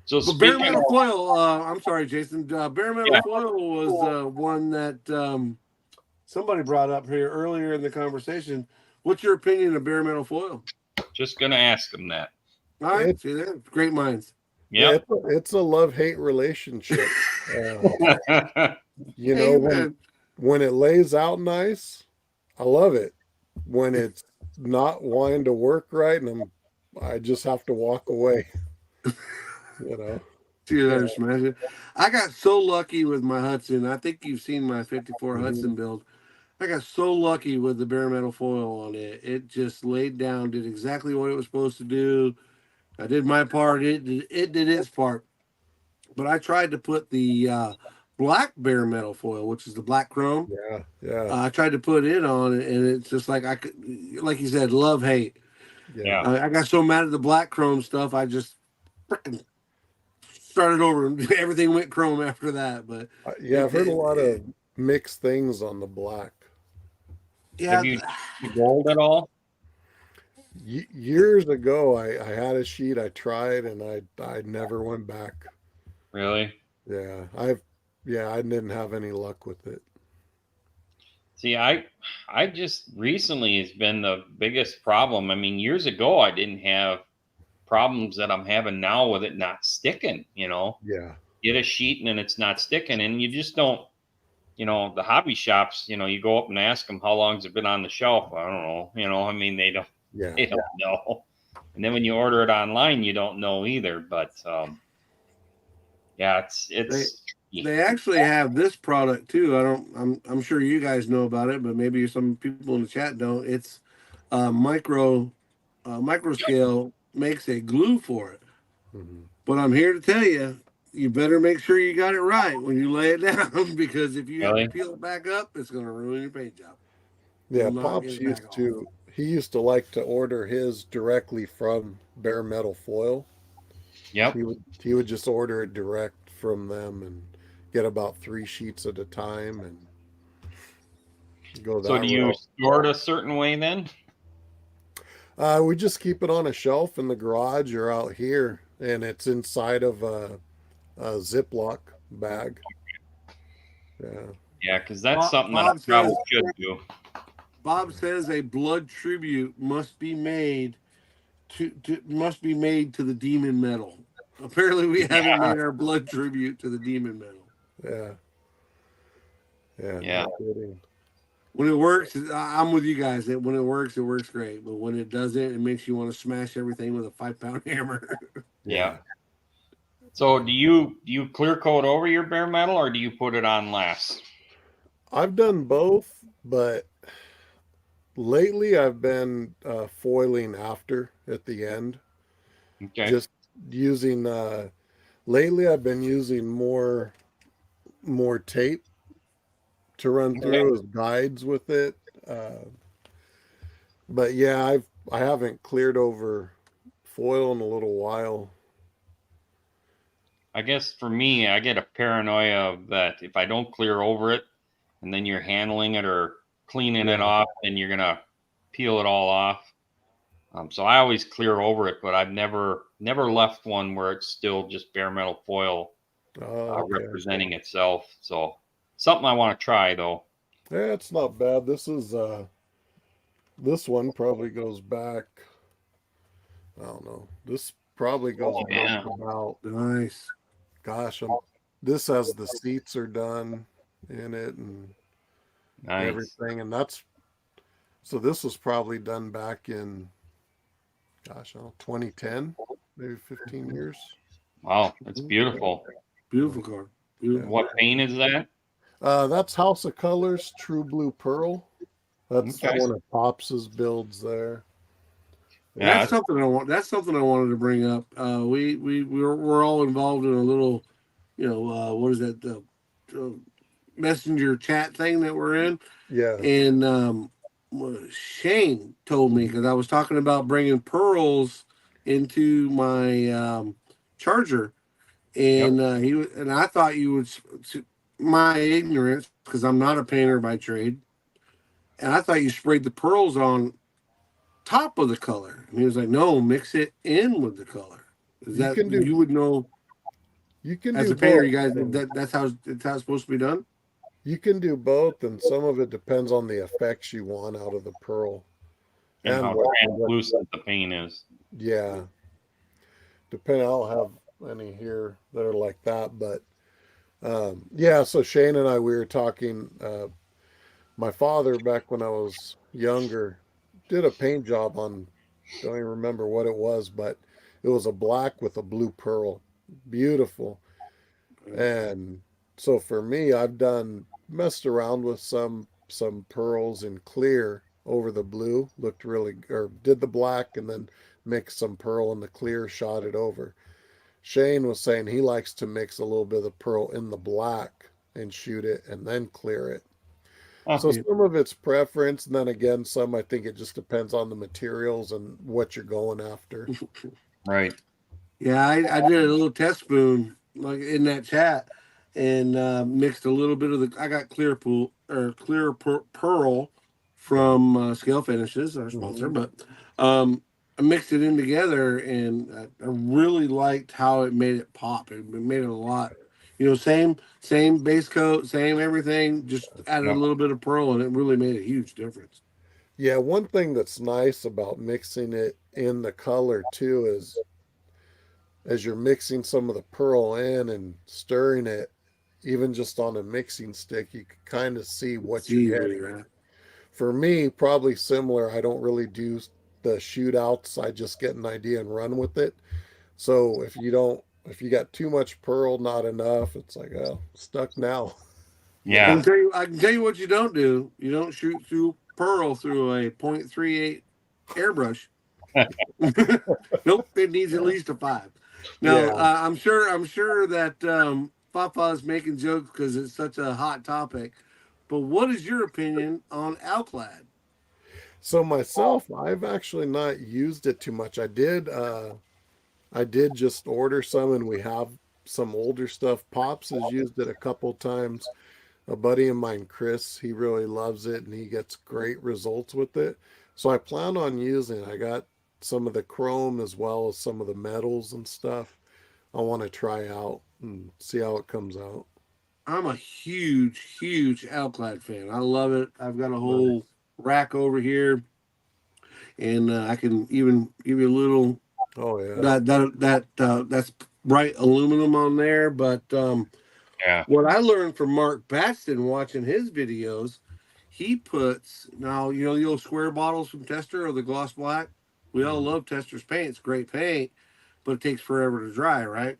So bare metal foil. I'm sorry, Jason. Bare metal foil was one that somebody brought up here earlier in the conversation. What's your opinion of bare metal foil? Just gonna ask them that. All right, see there, great minds. Yeah, it's a love-hate relationship. When it lays out nice, I love it. When it's not wanting to work right, and I just have to walk away. I got so lucky with my Hudson. I think you've seen my 54 Hudson build. I got so lucky with the bare metal foil on it. It just laid down, did exactly what it was supposed to do. I did my part. It did its part. But I tried to put the black bare metal foil, which is the black chrome. Yeah. I tried to put it on, and it's just like I could, like you said, love hate. Yeah. I got so mad at the black chrome stuff, I just freaking started over, and everything went chrome after that. But I've heard a lot of mixed things on the black. Yeah. Have you rolled at all? Years ago, I had a sheet I tried, and I never went back. Really? Yeah, I didn't have any luck with it. See, I just recently has been the biggest problem. I mean, years ago I didn't have problems that I'm having now with it not sticking, Yeah. Get a sheet and then it's not sticking, and you just don't, the hobby shops, you go up and ask them how long's it been on the shelf. I don't know, I mean, they don't Yeah. they don't know. And then when you order it online, you don't know either. But yeah, They it's they actually have this product too. I'm sure you guys know about it, but maybe some people in the chat don't. It's micro scale makes a glue for it. Hmm. But I'm here to tell you, you better make sure you got it right when you lay it down, because if you have to really, peel it back up, it's going to ruin your paint job. Yeah, Will not get Pops it back used off. to he used to like to order his directly from Bare Metal Foil. yep. He would just order it direct from them and get about 3 sheets at a time and go So that do you route. store it a certain way then? We just keep it on a shelf in the garage or out here, and it's inside of a Ziploc bag. Yeah. Yeah, because that's Bob, something that I Bob probably says should do. Bob says a blood tribute must be made to the demon metal. Apparently, we haven't Yeah, made our blood tribute to the demon metal. Yeah. Yeah. yeah. No kidding. When it works, I'm with you guys. When it works great. But when it doesn't, it makes you want to smash everything with a 5 pound hammer. Yeah. Yeah. So do you clear coat over your bare metal, or do you put it on last? I've done both, but lately I've been foiling after at the end. Okay. Just using lately I've been using more tape to run Okay. through as guides with it. Uh, but yeah, I haven't cleared over foil in a little while. I guess for me, I get a paranoia of that if I don't clear over it and then you're handling it or cleaning it Yeah. off, then you're gonna peel it all off. So I always clear over it, but I've never left one where it's still just bare metal foil Oh, okay. representing itself. So something I want to try though. Yeah, it's not bad. This one probably goes back, I don't know. This probably goes Oh back yeah, about, Nice. gosh, this has the seats are done in it and nice. everything. And so this was probably done back in, gosh, I don't know, 2010, maybe 15 years. Wow, that's beautiful. Beautiful car. Beautiful. What paint is that? That's House of Colors True Blue Pearl. That's Okay. one of Pops's builds there. Yeah, That's something I want. That's something I wanted to bring up. We're all involved in a little, what is that? Messenger chat thing that we're in. Yeah. And Shane told me, because I was talking about bringing pearls into my charger, and and I thought you would, my ignorance, because I'm not a painter by trade, and I thought you sprayed the pearls on top of the color. And he was like, "No, mix it in with the color." Is You that can do you would know you can as do a painter? both. You guys, that's how it's supposed to be done. You can do both, and some of it depends on the effects you want out of the pearl. and And how translucent the paint is. yeah, depending, I don't have any here that are like that, but yeah. So Shane and I, we were talking. My father, back when I was younger, did a paint job on. Don't even remember what it was, but it was a black with a blue pearl, beautiful. And so for me, I've done messed around with some pearls in clear over the blue, looked really, or did the black and then mixed some pearl in the clear, shot it over. Shane was saying he likes to mix a little bit of the pearl in the black and shoot it and then clear it. Oh, So some of it's preference, and then again, some I think it just depends on the materials and what you're going after. right. Yeah, I did a little test spoon like in that chat, and mixed a little bit of the. I got pearl from Scale Finishes, our sponsor, but I mixed it in together, and I really liked how it made it pop. It made it a lot. same base coat, same everything, just added a Yep. little bit of pearl, and it really made a huge difference. Yeah, one thing that's nice about mixing it in the color too is as you're mixing some of the pearl in and stirring it, even just on a mixing stick, you can kind of see what you're See where getting. you're at. For me, probably similar. I don't really do the shootouts. I just get an idea and run with it. So if you got too much pearl, not enough, it's like, oh, stuck now. I Yeah. can tell you, I can tell you what you don't do. You don't shoot through pearl through a .38 airbrush. Nope, it needs at least a 5. Now, Yeah. I'm sure that Fafa's making jokes because it's such a hot topic. But what is your opinion on Alclad? So myself, I've actually not used it too much. I did just order some and we have some older stuff. Pops has used it a couple times. A buddy of mine, Chris, he really loves it and he gets great results with it. So I plan on using it. I got some of the chrome as well as some of the metals and stuff. I want to try out and see how it comes out. I'm a huge Alclad fan. I love it. I've got a whole Nice. rack over here, and I can even give you a little Oh yeah. that's bright aluminum on there. But Yeah. what I learned from Mark Batson watching his videos, he puts now the old square bottles from Tester or the gloss black. We all Mhm. love Tester's paint; it's great paint, but it takes forever to dry, right?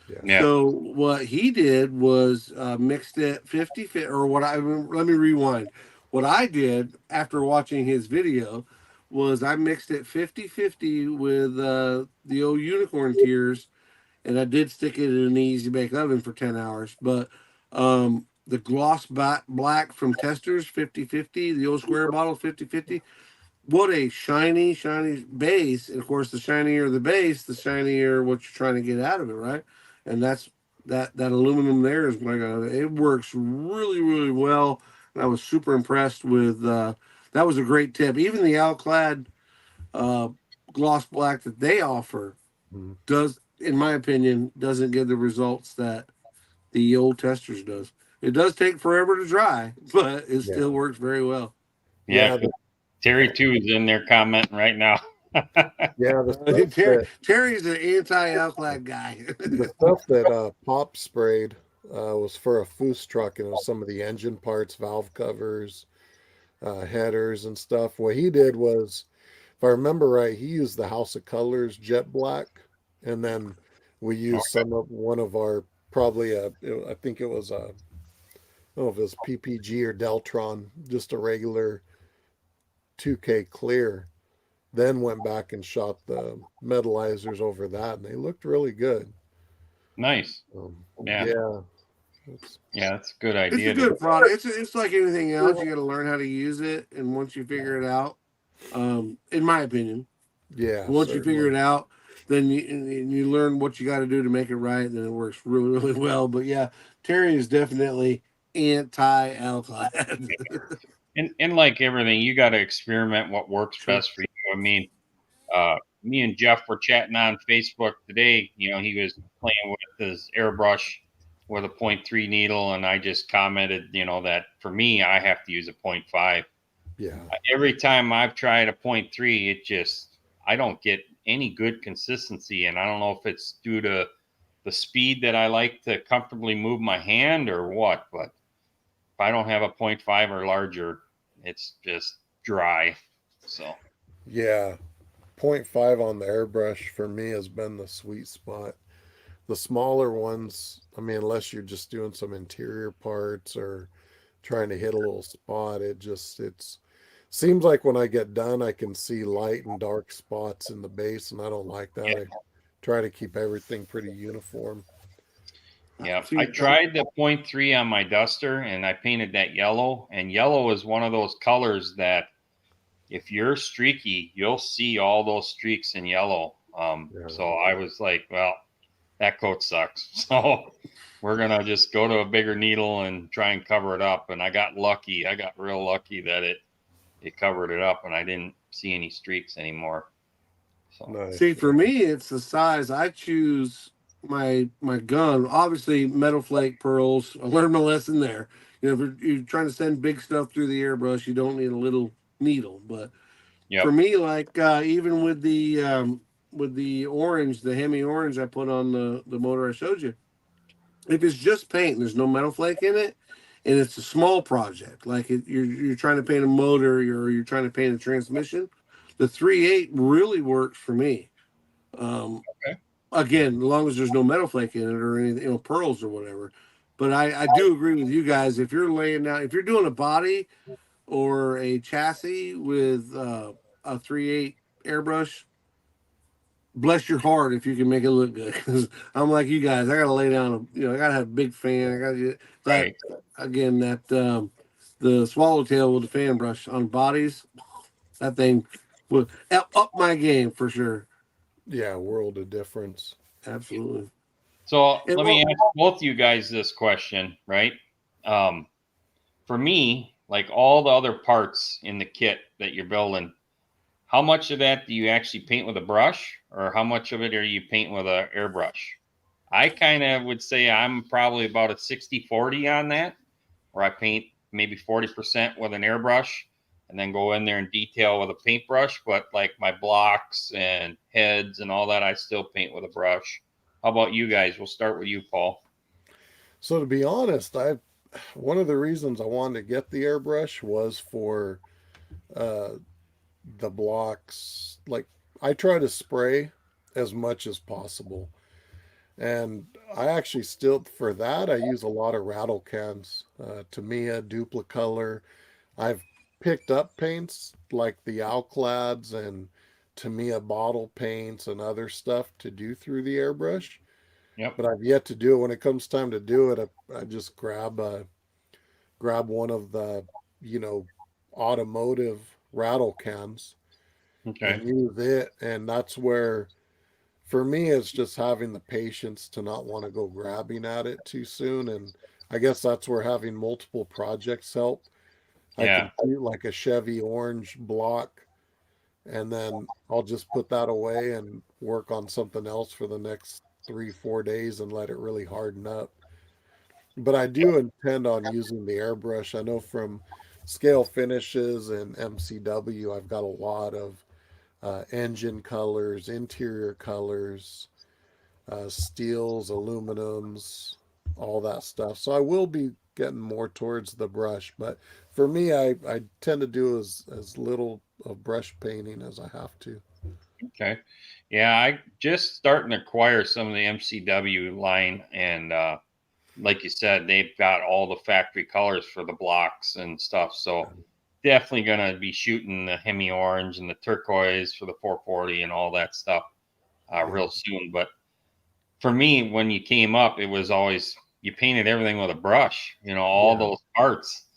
Yeah. Yeah. So what he did was mixed it 50 fit or what I let me rewind. What I did after watching his video was I mixed it 50-50 with the old unicorn tears, and I did stick it in an easy bake oven for 10 hours. But the gloss black from Testers 50-50, the old square bottle 50-50, what a shiny base. And of course, the shinier the base, the shinier what you're trying to get out of it, right? And that's that aluminum there is like it works really well. And I was super impressed with that was a great tip. Even the Alclad uh, gloss black that they offer Mhm. does, in my opinion, doesn't give the results that the old Testers does. It does take forever to dry, but it Yeah. still works very well. Yeah. Yeah. Terry too is in there commenting right now. Yeah. Terry's an anti-Alclad guy. The stuff that Pop sprayed was for a Foos truck, and it was some of the engine parts, valve covers, headers, and stuff. What he did was, if I remember right, he used the House of Colors jet black, and then we used some of one of our probably I think it was a, I don't know if it was PPG or Deltron, just a regular 2K clear. Then went back and shot the metallizers over that, and they looked really good. Nice. Yeah. Yeah, it's, Yeah. That's a good It's a idea to. good product. It's like anything else. You got to learn how to use it, and once you figure it out, in my opinion, yeah, once you figure certainly. it out, then you learn what you got to do to make it right. Then it works really well. But yeah, Terry is definitely anti-Alclad. And like everything, you got to experiment what works Sure. best for you. I mean, me and Jeff were chatting on Facebook today. You know, he was playing with his airbrush with a .3 needle, and I just commented, that for me, I have to use a .5. Yeah, Every time I've tried a .3, I don't get any good consistency, and I don't know if it's due to the speed that I like to comfortably move my hand or what, but if I don't have a .5 or larger, it's just dry. So yeah. Point five on the airbrush for me has been the sweet spot. The smaller ones, I mean, unless you're just doing some interior parts or trying to hit a little spot, it's seems like when I get done, I can see light and dark spots in the base, and I don't like that. I try to keep everything pretty uniform. yeah, I See, tried the .3 on my duster, and I painted that yellow. And yellow is one of those colors that, if you're streaky, you'll see all those streaks in yellow. Yeah. So I was like, well, that coat sucks. So we're gonna just go to a bigger needle and try and cover it up. And I got lucky. I got real lucky that it covered it up, and I didn't see any streaks anymore. So Nice. see, for me, it's the size. I choose my gun, obviously metal flake pearls. I learned my lesson there. You know, if you're trying to send big stuff through the airbrush, you don't need a little needle. But for Yep. me, like even with the orange, the Hemi orange I put on the motor I showed you, if it's just paint and there's no metal flake in it, and it's a small project, like you're trying to paint a motor, you're trying to paint a transmission, the 3.8 really works for me. Um, Okay. Again, as long as there's no metal flake in it or any, you know, pearls or whatever. But I do agree with you guys. If you're laying down, if you're doing a body or a chassis with a 3.8 airbrush, bless your heart if you can make it look good. Because I'm like you guys, I gotta lay down. You know, I gotta have a big fan. I gotta get that Right. again. That the swallowtail with the fan brush on bodies. That thing would up my game for sure. Yeah, world of difference. Absolutely. So And let me well, ask both you guys this question, right? Um, for me, like all the other parts in the kit that you're building, how much of that do you actually paint with a brush, or how much of it are you painting with an airbrush? I kind of would say I'm probably about a 60-40 on that, where I paint maybe 40% with an airbrush and then go in there and detail with a paintbrush. But like my blocks and heads and all that, I still paint with a brush. How about you guys? We'll start with you, Paul. So to be honest, I one of the reasons I wanted to get the airbrush was for uh, the blocks. Like I try to spray as much as possible, and I actually still for that I use a lot of rattle cans, Tamiya, Duplicolor. I've picked up paints like the Alclads and Tamiya bottle paints and other stuff to do through the airbrush, Yep. but I've yet to do it. When it comes time to do it, I just grab one of the, you know, automotive rattle cans Okay. and use it. And that's where, for me, it's just having the patience to not want to go grabbing at it too soon. And I guess that's where having multiple projects help. I Yeah. can do like a Chevy orange block, and then I'll just put that away and work on something else for the next 3, 4 days and let it really harden up. But I do intend on using the airbrush. I know from Scale Finishes and MCW, I've got a lot of engine colors, interior colors, steels, aluminums, all that stuff. So I will be getting more towards the brush. But for me, I tend to do as little of brush painting as I have to. Okay. Yeah, I just starting to acquire some of the MCW line, and like you said, they've got all the factory colors for the blocks and stuff. So definitely gonna be shooting the Hemi orange and the turquoise for the 440 and all that stuff Yeah. real soon. But for me, when you came up, it was always you painted everything with a brush, you know, all Yeah. those parts.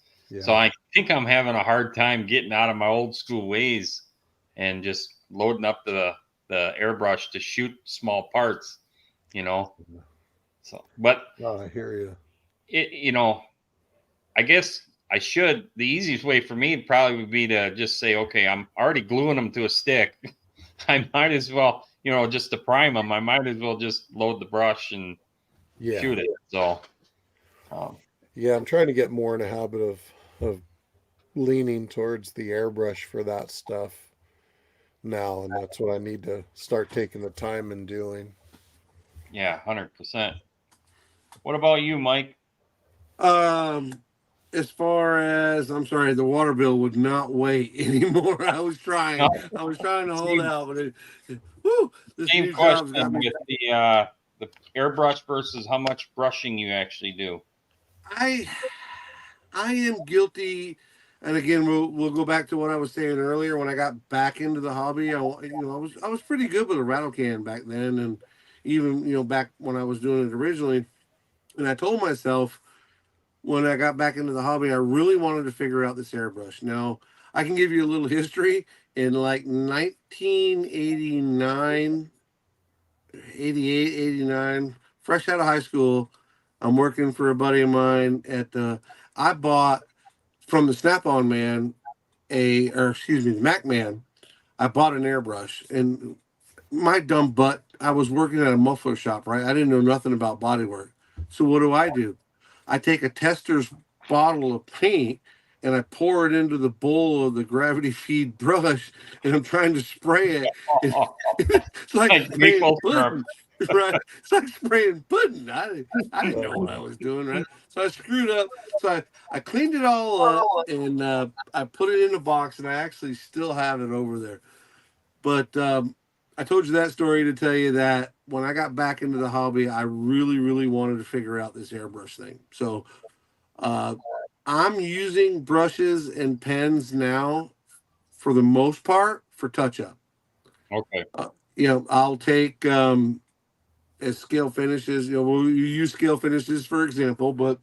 So Yeah. I think I'm having a hard time getting out of my old school ways and just loading up the airbrush to shoot small parts, you know. So, but Oh, I hear you. it, you know, I guess I should. The easiest way for me probably would be to just say, okay, I'm already gluing them to a stick. I might as well, you know, just to prime them. I might as well just load the brush and Yeah. shoot it. So, um, Yeah. I'm trying to get more in a habit of leaning towards the airbrush for that stuff now, and that's what I need to start taking the time and doing. yeah, 100%. What about you, Mike? um, as far as I'm sorry, the water bill would not wait anymore. No, I was trying to hold same out, but whoo, this same new job's question got me. with the airbrush versus how much brushing you actually do. I I am guilty, and again, we'll go back to what I was saying earlier. When I got back into the hobby, I was pretty good with a rattle can back then, and even back when I was doing it originally. And I told myself when I got back into the hobby, I really wanted to figure out this airbrush. Now I can give you a little history. In like 1989, 88, 89, fresh out of high school, I'm working for a buddy of mine at I bought from the Snap-on man or excuse me, the Mac man. I bought an airbrush, and my dumb butt, I was working at a muffler shop, right? I didn't know nothing about bodywork. So what do? I take a tester's bottle of paint and I pour it into the bowl of the gravity feed brush and I'm trying to spray it. And Oh, it's like like spraying maple syrup. pudding, right? It's like spraying pudding. I didn't know what I was doing, right? So I screwed up. So I cleaned it all up and I put it in a box and I actually still have it over there. But I told you that story to tell you that when I got back into the hobby, I really, really wanted to figure out this airbrush thing. So uh, I'm using brushes and pens now for the most part for touch up. Okay. I'll take as scale finishes. Well, you use scale finishes for example, but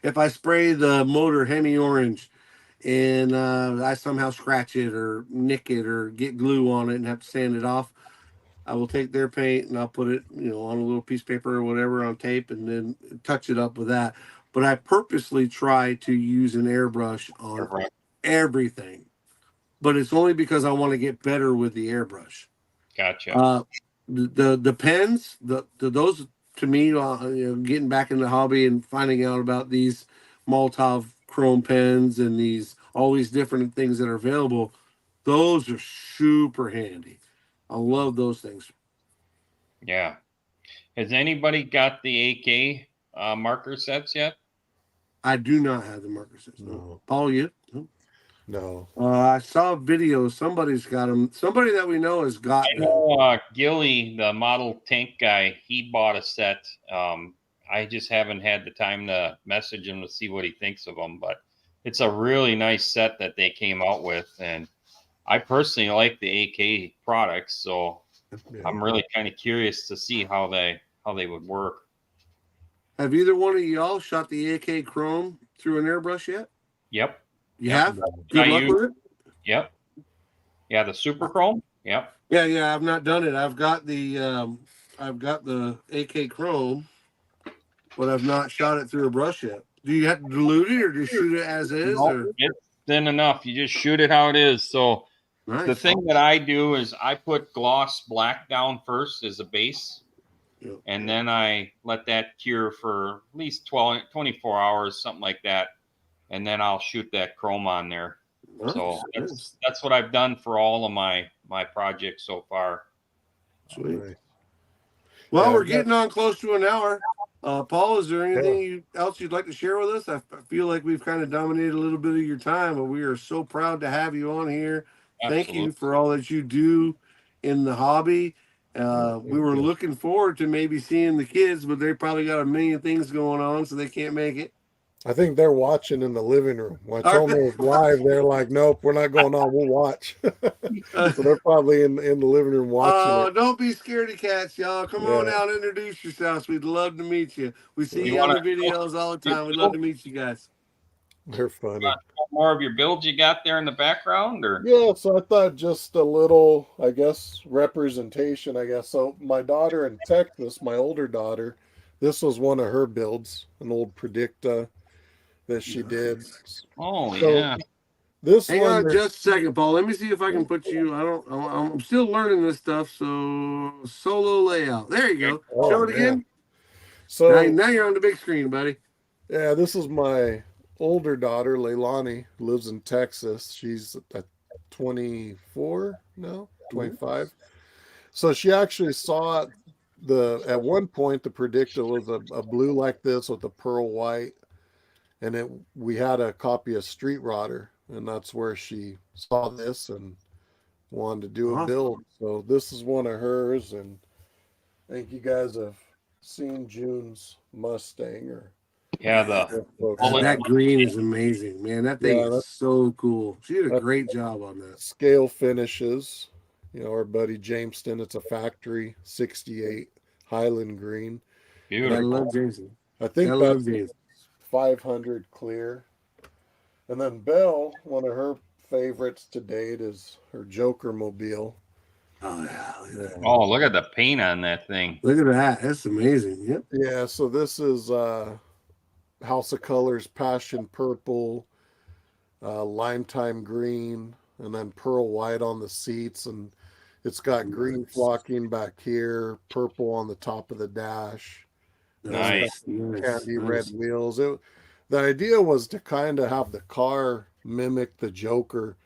if I spray the motor Hemi orange and I somehow scratch it or nick it or get glue on it and have to sand it off, I will take their paint and I'll put it, on a little piece of paper or whatever on tape and then touch it up with that. But I purposely try to use an airbrush on everything. But it's only because I want to get better with the airbrush. Gotcha. The pens, the those to me, getting back in the hobby and finding out about these Molotov chrome pens and all these different things that are available, those are super handy. I love those things. Yeah. Has anybody got the AK marker sets yet? I do not have the marker system. No. Paul, you? No. I saw a video. Somebody's got them. Somebody that we know has got I them. know Gilly, the model tank guy, he bought a set. I just haven't had the time to message him to see what he thinks of them, but it's a really nice set that they came out with, and I personally like the AK products, so Yeah. I'm really kind of curious to see how they would work. Have either one of y'all shot the AK Chrome through an airbrush yet? Yep. You Yep. have? Good luck with it? Yep. Yeah, the Super Chrome. Yep. Yeah. I've not done it. I've got the AK Chrome, but I've not shot it through a brush yet. Do you have to dilute it or just shoot it as is? Nope, Or it's thin enough. You just shoot it how it is. So nice. the thing that I do is I put gloss black down first as a base. Yep. And then I let that cure for at least 24 hours, something like that. And then I'll shoot that chrome on there. Nice. So that's what I've done for all of my projects so far. Sweet. Right. Well, Yeah, we're getting on close to an hour. Paul, is there anything else you'd like to share with us? I feel like we've kind of dominated a little bit of your time, but we are so proud to have you on here. Absolutely. Thank you for all that you do in the hobby. We were looking forward to maybe seeing the kids, but they probably got a million things going on, so they can't make it. I think they're watching in the living room. When I told them it was live, they're like, "Nope, we're not going on. We'll watch." So they're probably in the living room watching it. Don't be scaredy cats, y'all. Come on out, introduce yourselves. We'd love to meet you. We see you on the videos all the time. We'd love to meet you guys. They're funny. More of your builds you got there in the background, or Yeah, so I thought just a little, I guess, representation, I guess. So my daughter in Texas, my older daughter, this was one of her builds, an old Predicta that she did. Oh, So yeah. this Hang one, on just a second, Paul. Let me see if I can put you. I'm still learning this stuff. So solo layout. There you go. Oh, Show it man. again. So now you're on the big screen, buddy. yeah, this is my older daughter, Leilani, who lives in Texas. She's 24 now, 25. So she actually saw at one point the Predicta was a blue like this with a pearl white, and we had a copy of Street Rodder, and that's where she saw this and wanted to do a build. So this is one of hers, and I think you guys have seen June's Mustang or Yeah, that green is amazing, man. That thing is so cool. She did a great job on that. Scale finishes. Our buddy Jameston, it's a factory 68 Highland green. Beautiful. I love Jason. I think that's 500 clear. And then Belle, one of her favorites to date is her Joker mobile. Oh yeah. Oh, look at the paint on that thing. Look at that. That's amazing. Yep. Yeah, so this is House of Colors Passion Purple, Lime Time Green, and then pearl white on the seats. And It's got green flocking back here, purple on the top of the dash. Nice. Candy red wheels. The idea was to kind of have the car mimic the Joker,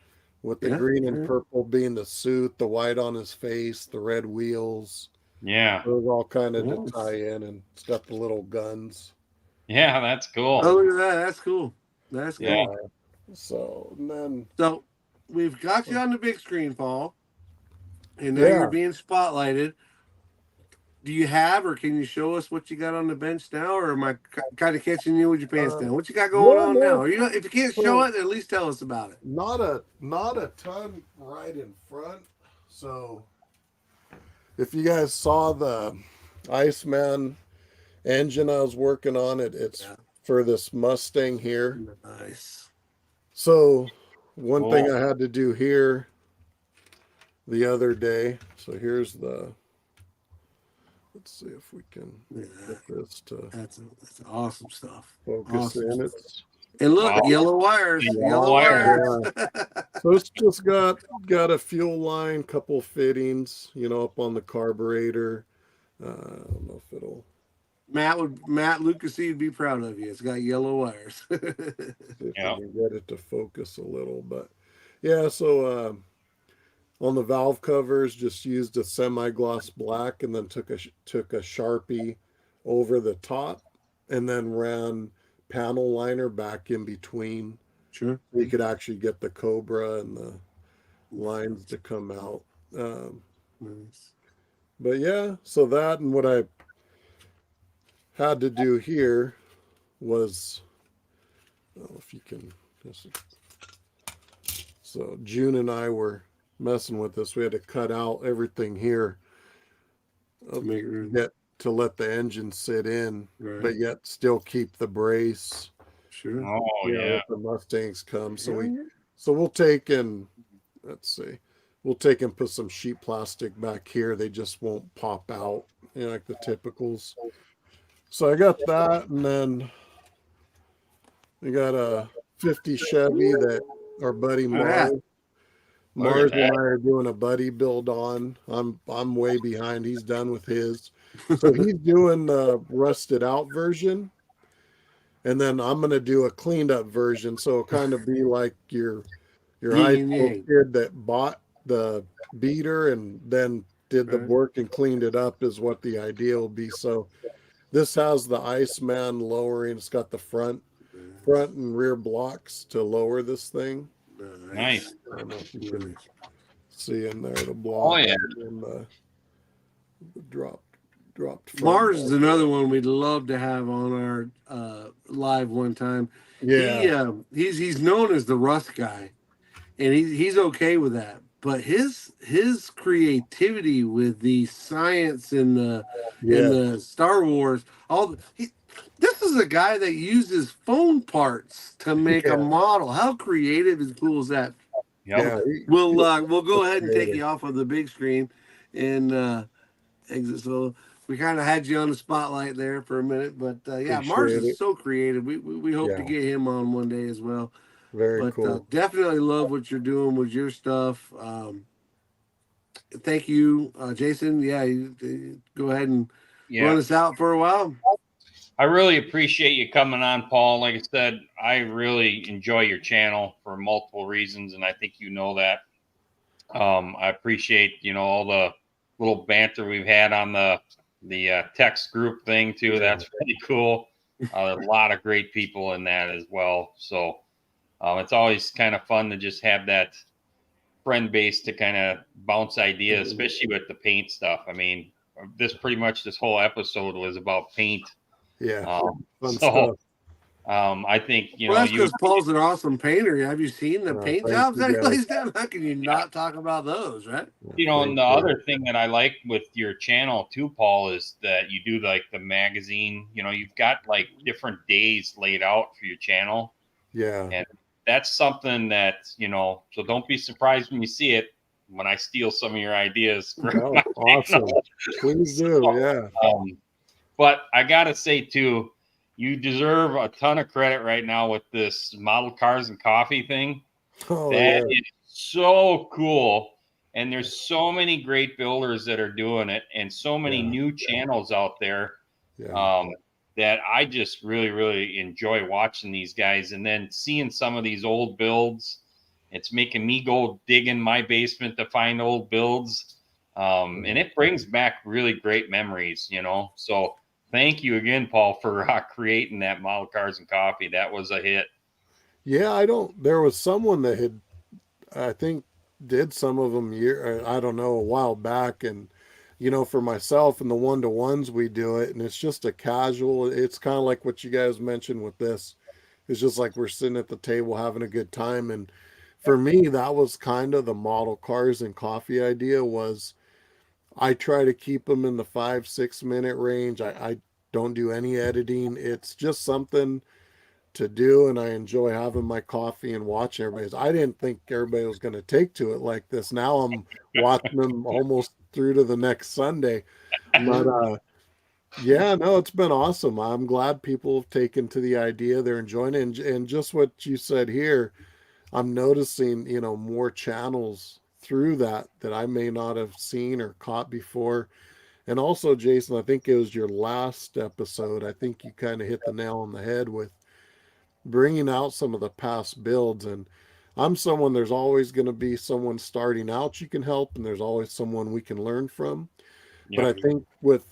with the green and purple being the suit, the white on his face, the red wheels. Yeah. It was all kind of to tie in, and it's got the little guns. Yeah, that's cool. Oh, look at that. That's cool. That's cool. Yeah. So, and then. So we've got you on the big screen, Paul, and now you're being spotlighted. Do you have, or can you show us what you got on the bench now, or am I kind of catching you with your pants down? What you got going on now? Or, if you can't show it, at least tell us about it. Not a ton right in front. So if you guys saw the Iceman engine I was working on, it's for this Mustang here. Nice. So one thing I had to do here the other day. So here's the. Let's see if we can get this to. That's awesome stuff. Focus in it. And look, yellow wires. Yellow wires. Yeah. So it's just got a fuel line, couple fittings, up on the carburetor. I don't know if it'll. Matt Lucas would be proud of you. It's got yellow wires. See if I can get it to focus a little, but yeah. So on the valve covers, just used a semi-gloss black, and then took a Sharpie over the top, and then ran panel liner back in between. Sure. So you could actually get the Cobra and the lines to come out. Nice. But yeah, so that, and what I had to do here was, if you can, so June and I were messing with this. We had to cut out everything here to let the engine sit in, but yet still keep the brace. Sure. Oh yeah. The Mustangs come. So we'll take and put some sheet plastic back here. They just won't pop out, like the typicals. So I got that, and then I got a 50 Chevy that our buddy Mars and I are doing a buddy build on. I'm way behind. He's done with his. So he's doing the rusted out version. And then I'm going to do a cleaned up version. So it'll kind of be like your high school kid that bought the beater and then did the work and cleaned it up is what the idea will be. So this has the Iceman lowering. It's got the front and rear blocks to lower this thing. Nice. I don't know if you can see in there the block. Oh yeah. And the dropped. Mars is another one we'd love to have on our live one time. Yeah. He's known as the Rust guy, and he's okay with that. But his creativity with the science and the Star Wars, this is a guy that uses phone parts to make a model. How creative and cool is that? Yep. Yeah. We'll go ahead and take you off of the big screen and exit. So we kind of had you on the spotlight there for a minute, but Mars is so creative. We hope to get him on one day as well. Very cool. Definitely love what you're doing with your stuff. Thank you, Jason. You go ahead and run us out for a while. I really appreciate you coming on, Paul. Like I said, I really enjoy your channel for multiple reasons, and I think you know that. I appreciate, all the little banter we've had on the text group thing too. That's really cool. A lot of great people in that as well. So it's always kind of fun to just have that friend base to kind of bounce ideas, especially with the paint stuff. I mean, this whole episode was about paint. Yeah. I think that's because Paul's an awesome painter. Have you seen the paint jobs that he lays down? How can you not talk about those, right? And the other thing that I like with your channel too, Paul, is that you do like the magazine. You've got like different days laid out for your channel. Yeah, and that's something that So don't be surprised when you see it. When I steal some of your ideas. Awesome. Please do. Yeah. But I gotta say too, you deserve a ton of credit right now with this model cars and coffee thing. That is so cool. And there's so many great builders that are doing it, and so many new channels out there. That I just really, really enjoy watching these guys, and then seeing some of these old builds. It's making me go dig in my basement to find old builds. And it brings back really great memories, you know. So thank you again, Paul, for creating that Model Cars and Coffee. That was a hit. Yeah, there was someone that had, I think, did some of them I don't know, a while back. And, you know, for myself and the one-to-ones, we do it. And it's just a casual, it's kind of like what you guys mentioned with this. It's just like we're sitting at the table having a good time. And for me, that was kind of the Model Cars and Coffee idea. Was I try to keep them in the 5-6 minute range. I don't do any editing. It's just something to do, and I enjoy having my coffee and watching everybody's. I didn't think everybody was going to take to it like this. Now I'm watching them almost through to the next Sunday. But yeah, no, it's been awesome. I'm glad people have taken to the idea. They're enjoying it. And just what you said here, I'm noticing, you know, more channels through that I may not have seen or caught before. And also, Jason, I think it was your last episode. I think you kind of hit the nail on the head with bringing out some of the past builds. And I'm someone, there's always going to be someone starting out you can help, and there's always someone we can learn from. But I think with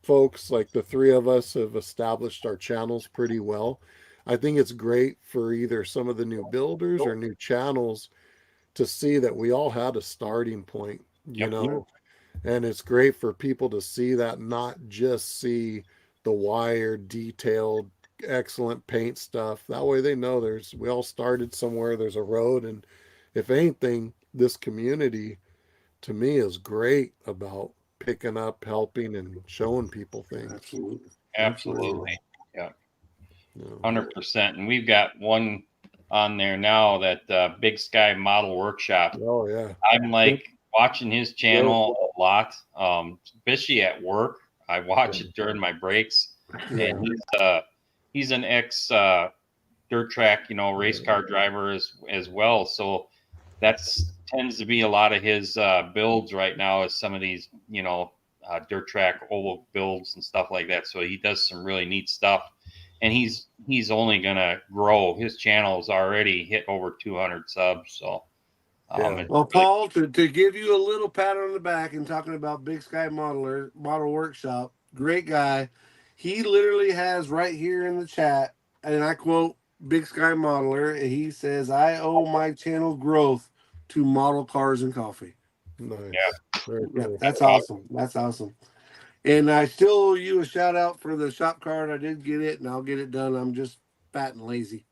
folks like the three of us have established our channels pretty well. I think it's great for either some of the new builders or new channels to see that we all had a starting point, you know, and it's great for people to see that, not just see the wire detailed, excellent paint stuff. That way they know we all started somewhere, there's a road. And if anything, this community to me is great about picking up, helping, and showing people things. Absolutely. Yeah. 100%. And we've got one on there now, that Big Sky Model Workshop. Oh yeah. I'm like watching his channel a lot, especially at work. I watch it during my breaks. And he's an ex dirt track, you know, race car driver as well. So that's tends to be a lot of his builds right now, is some of these, you know, dirt track oval builds and stuff like that. So he does some really neat stuff, and he's only gonna grow. His channel's already hit over 200 subs. So well, Paul, to give you a little pat on the back and talking about Big Sky Model Workshop, great guy. He literally has right here in the chat, and I quote Big Sky Modeler. He says, "I owe my channel growth to Model Cars and Coffee." Nice. Yeah, that's awesome. That's awesome. And I still owe you a shout out for the shop card. I did get it, and I'll get it done. I'm just fat and lazy.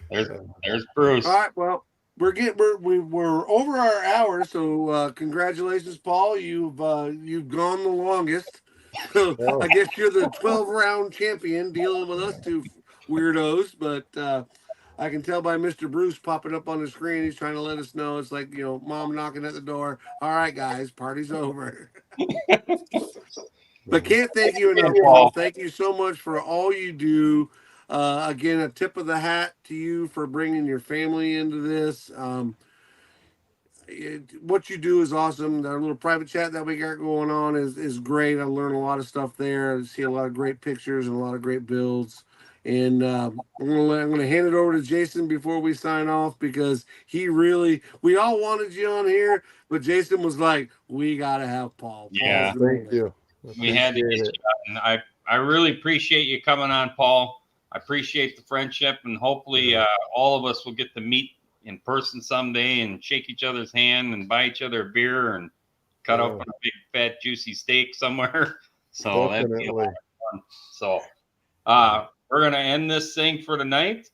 There's Bruce. All right, well, we're over our hour, so congratulations, Paul. You've gone the longest. So I guess you're the 12-round champion dealing with us two weirdos, but I can tell by Mr. Bruce popping up on the screen, he's trying to let us know. It's like, you know, mom knocking at the door. All right, guys, party's over. But can't thank you enough, Paul. Thank you so much for all you do. Again, a tip of the hat to you for bringing your family into this. What you do is awesome. Our little private chat that we got going on is great. I learned a lot of stuff there. I see a lot of great pictures and a lot of great builds. And I'm gonna hand it over to Jason before we sign off, because we all wanted you on here, but Jason was like, we gotta have Paul. Yeah, thank you. We had to get you on. I really appreciate you coming on, Paul. I appreciate the friendship, and hopefully all of us will get to meet in person someday and shake each other's hand and buy each other a beer and cut open a big fat juicy steak somewhere. So that'd be a lot of fun. So we're gonna end this thing for tonight.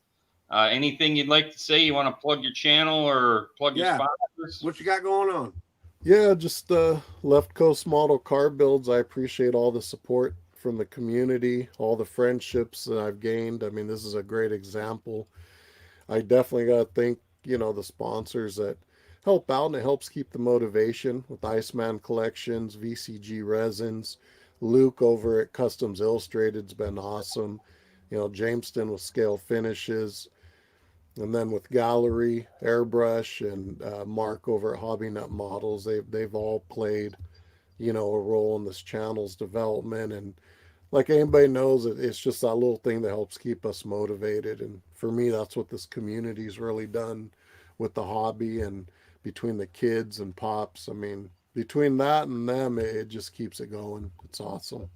Anything you'd like to say? You want to plug your channel or plug your sponsors? What you got going on? Yeah, just Left Coast Model Car Builds. I appreciate all the support from the community, all the friendships that I've gained. I mean, this is a great example. I definitely got to thank, you know, the sponsors that help out, and it helps keep the motivation with Iceman Collections, VCG Resins, Luke over at Customs Illustrated's been awesome. You know, Jamestown with Scale Finishes. And then with Gallery, Airbrush, and Mark over at Hobby Nut Models, they've all played, a role in this channel's development. And like anybody knows, it's just that little thing that helps keep us motivated. And for me, that's what this community's really done with the hobby, and between the kids and pops. I mean, between that and them, it just keeps it going. It's awesome.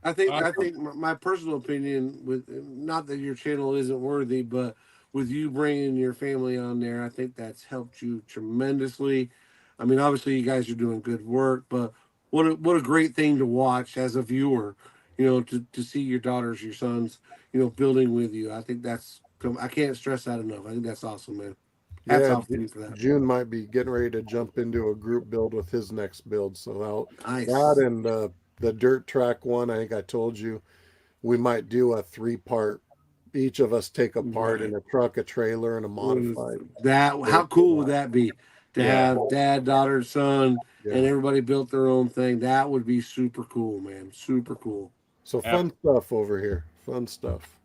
I think my personal opinion, with not that your channel isn't worthy, but with you bringing your family on there, I think that's helped you tremendously. I mean, obviously you guys are doing good work, but what a great thing to watch as a viewer, to see your daughters, your sons, building with you. I think I can't stress that enough. I think that's awesome, man. Hats Yeah, off to you for that. June might be getting ready to jump into a group build with his next build. So that Nice. and the dirt track one, I think I told you, we might do a 3-part. Each of us take a part in Right. a truck, a trailer, and a modified. How cool would that be to Yeah. have dad, daughter, son, and Yeah. everybody built their own thing? That would be super cool, man. Super cool. So fun stuff over here. Fun stuff.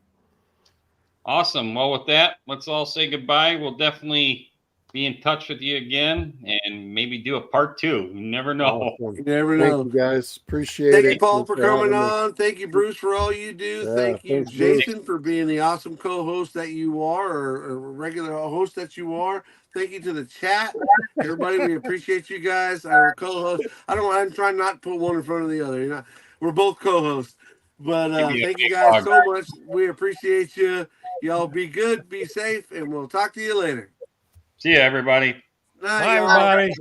Awesome. Well, with that, let's all say goodbye. We'll definitely be in touch with you again and maybe do a part 2. You never know. Awesome. You never Thank know. you guys. Appreciate Thank it. you, Paul, Thanks for having coming me. on. Thank you, Bruce, for all you do. Yeah, Thank you, thanks, Bruce. Jason, for being the awesome co-host that you are, or regular host that you are. Thank you to the chat, everybody. We appreciate you guys. Our co-host. I'm trying not to put one in front of the other. We're both co-hosts. But Maybe a thank you big guys dog. so much. We appreciate you. Y'all be good, be safe, and we'll talk to you later. See you, everybody. Night, Bye, y'all. everybody.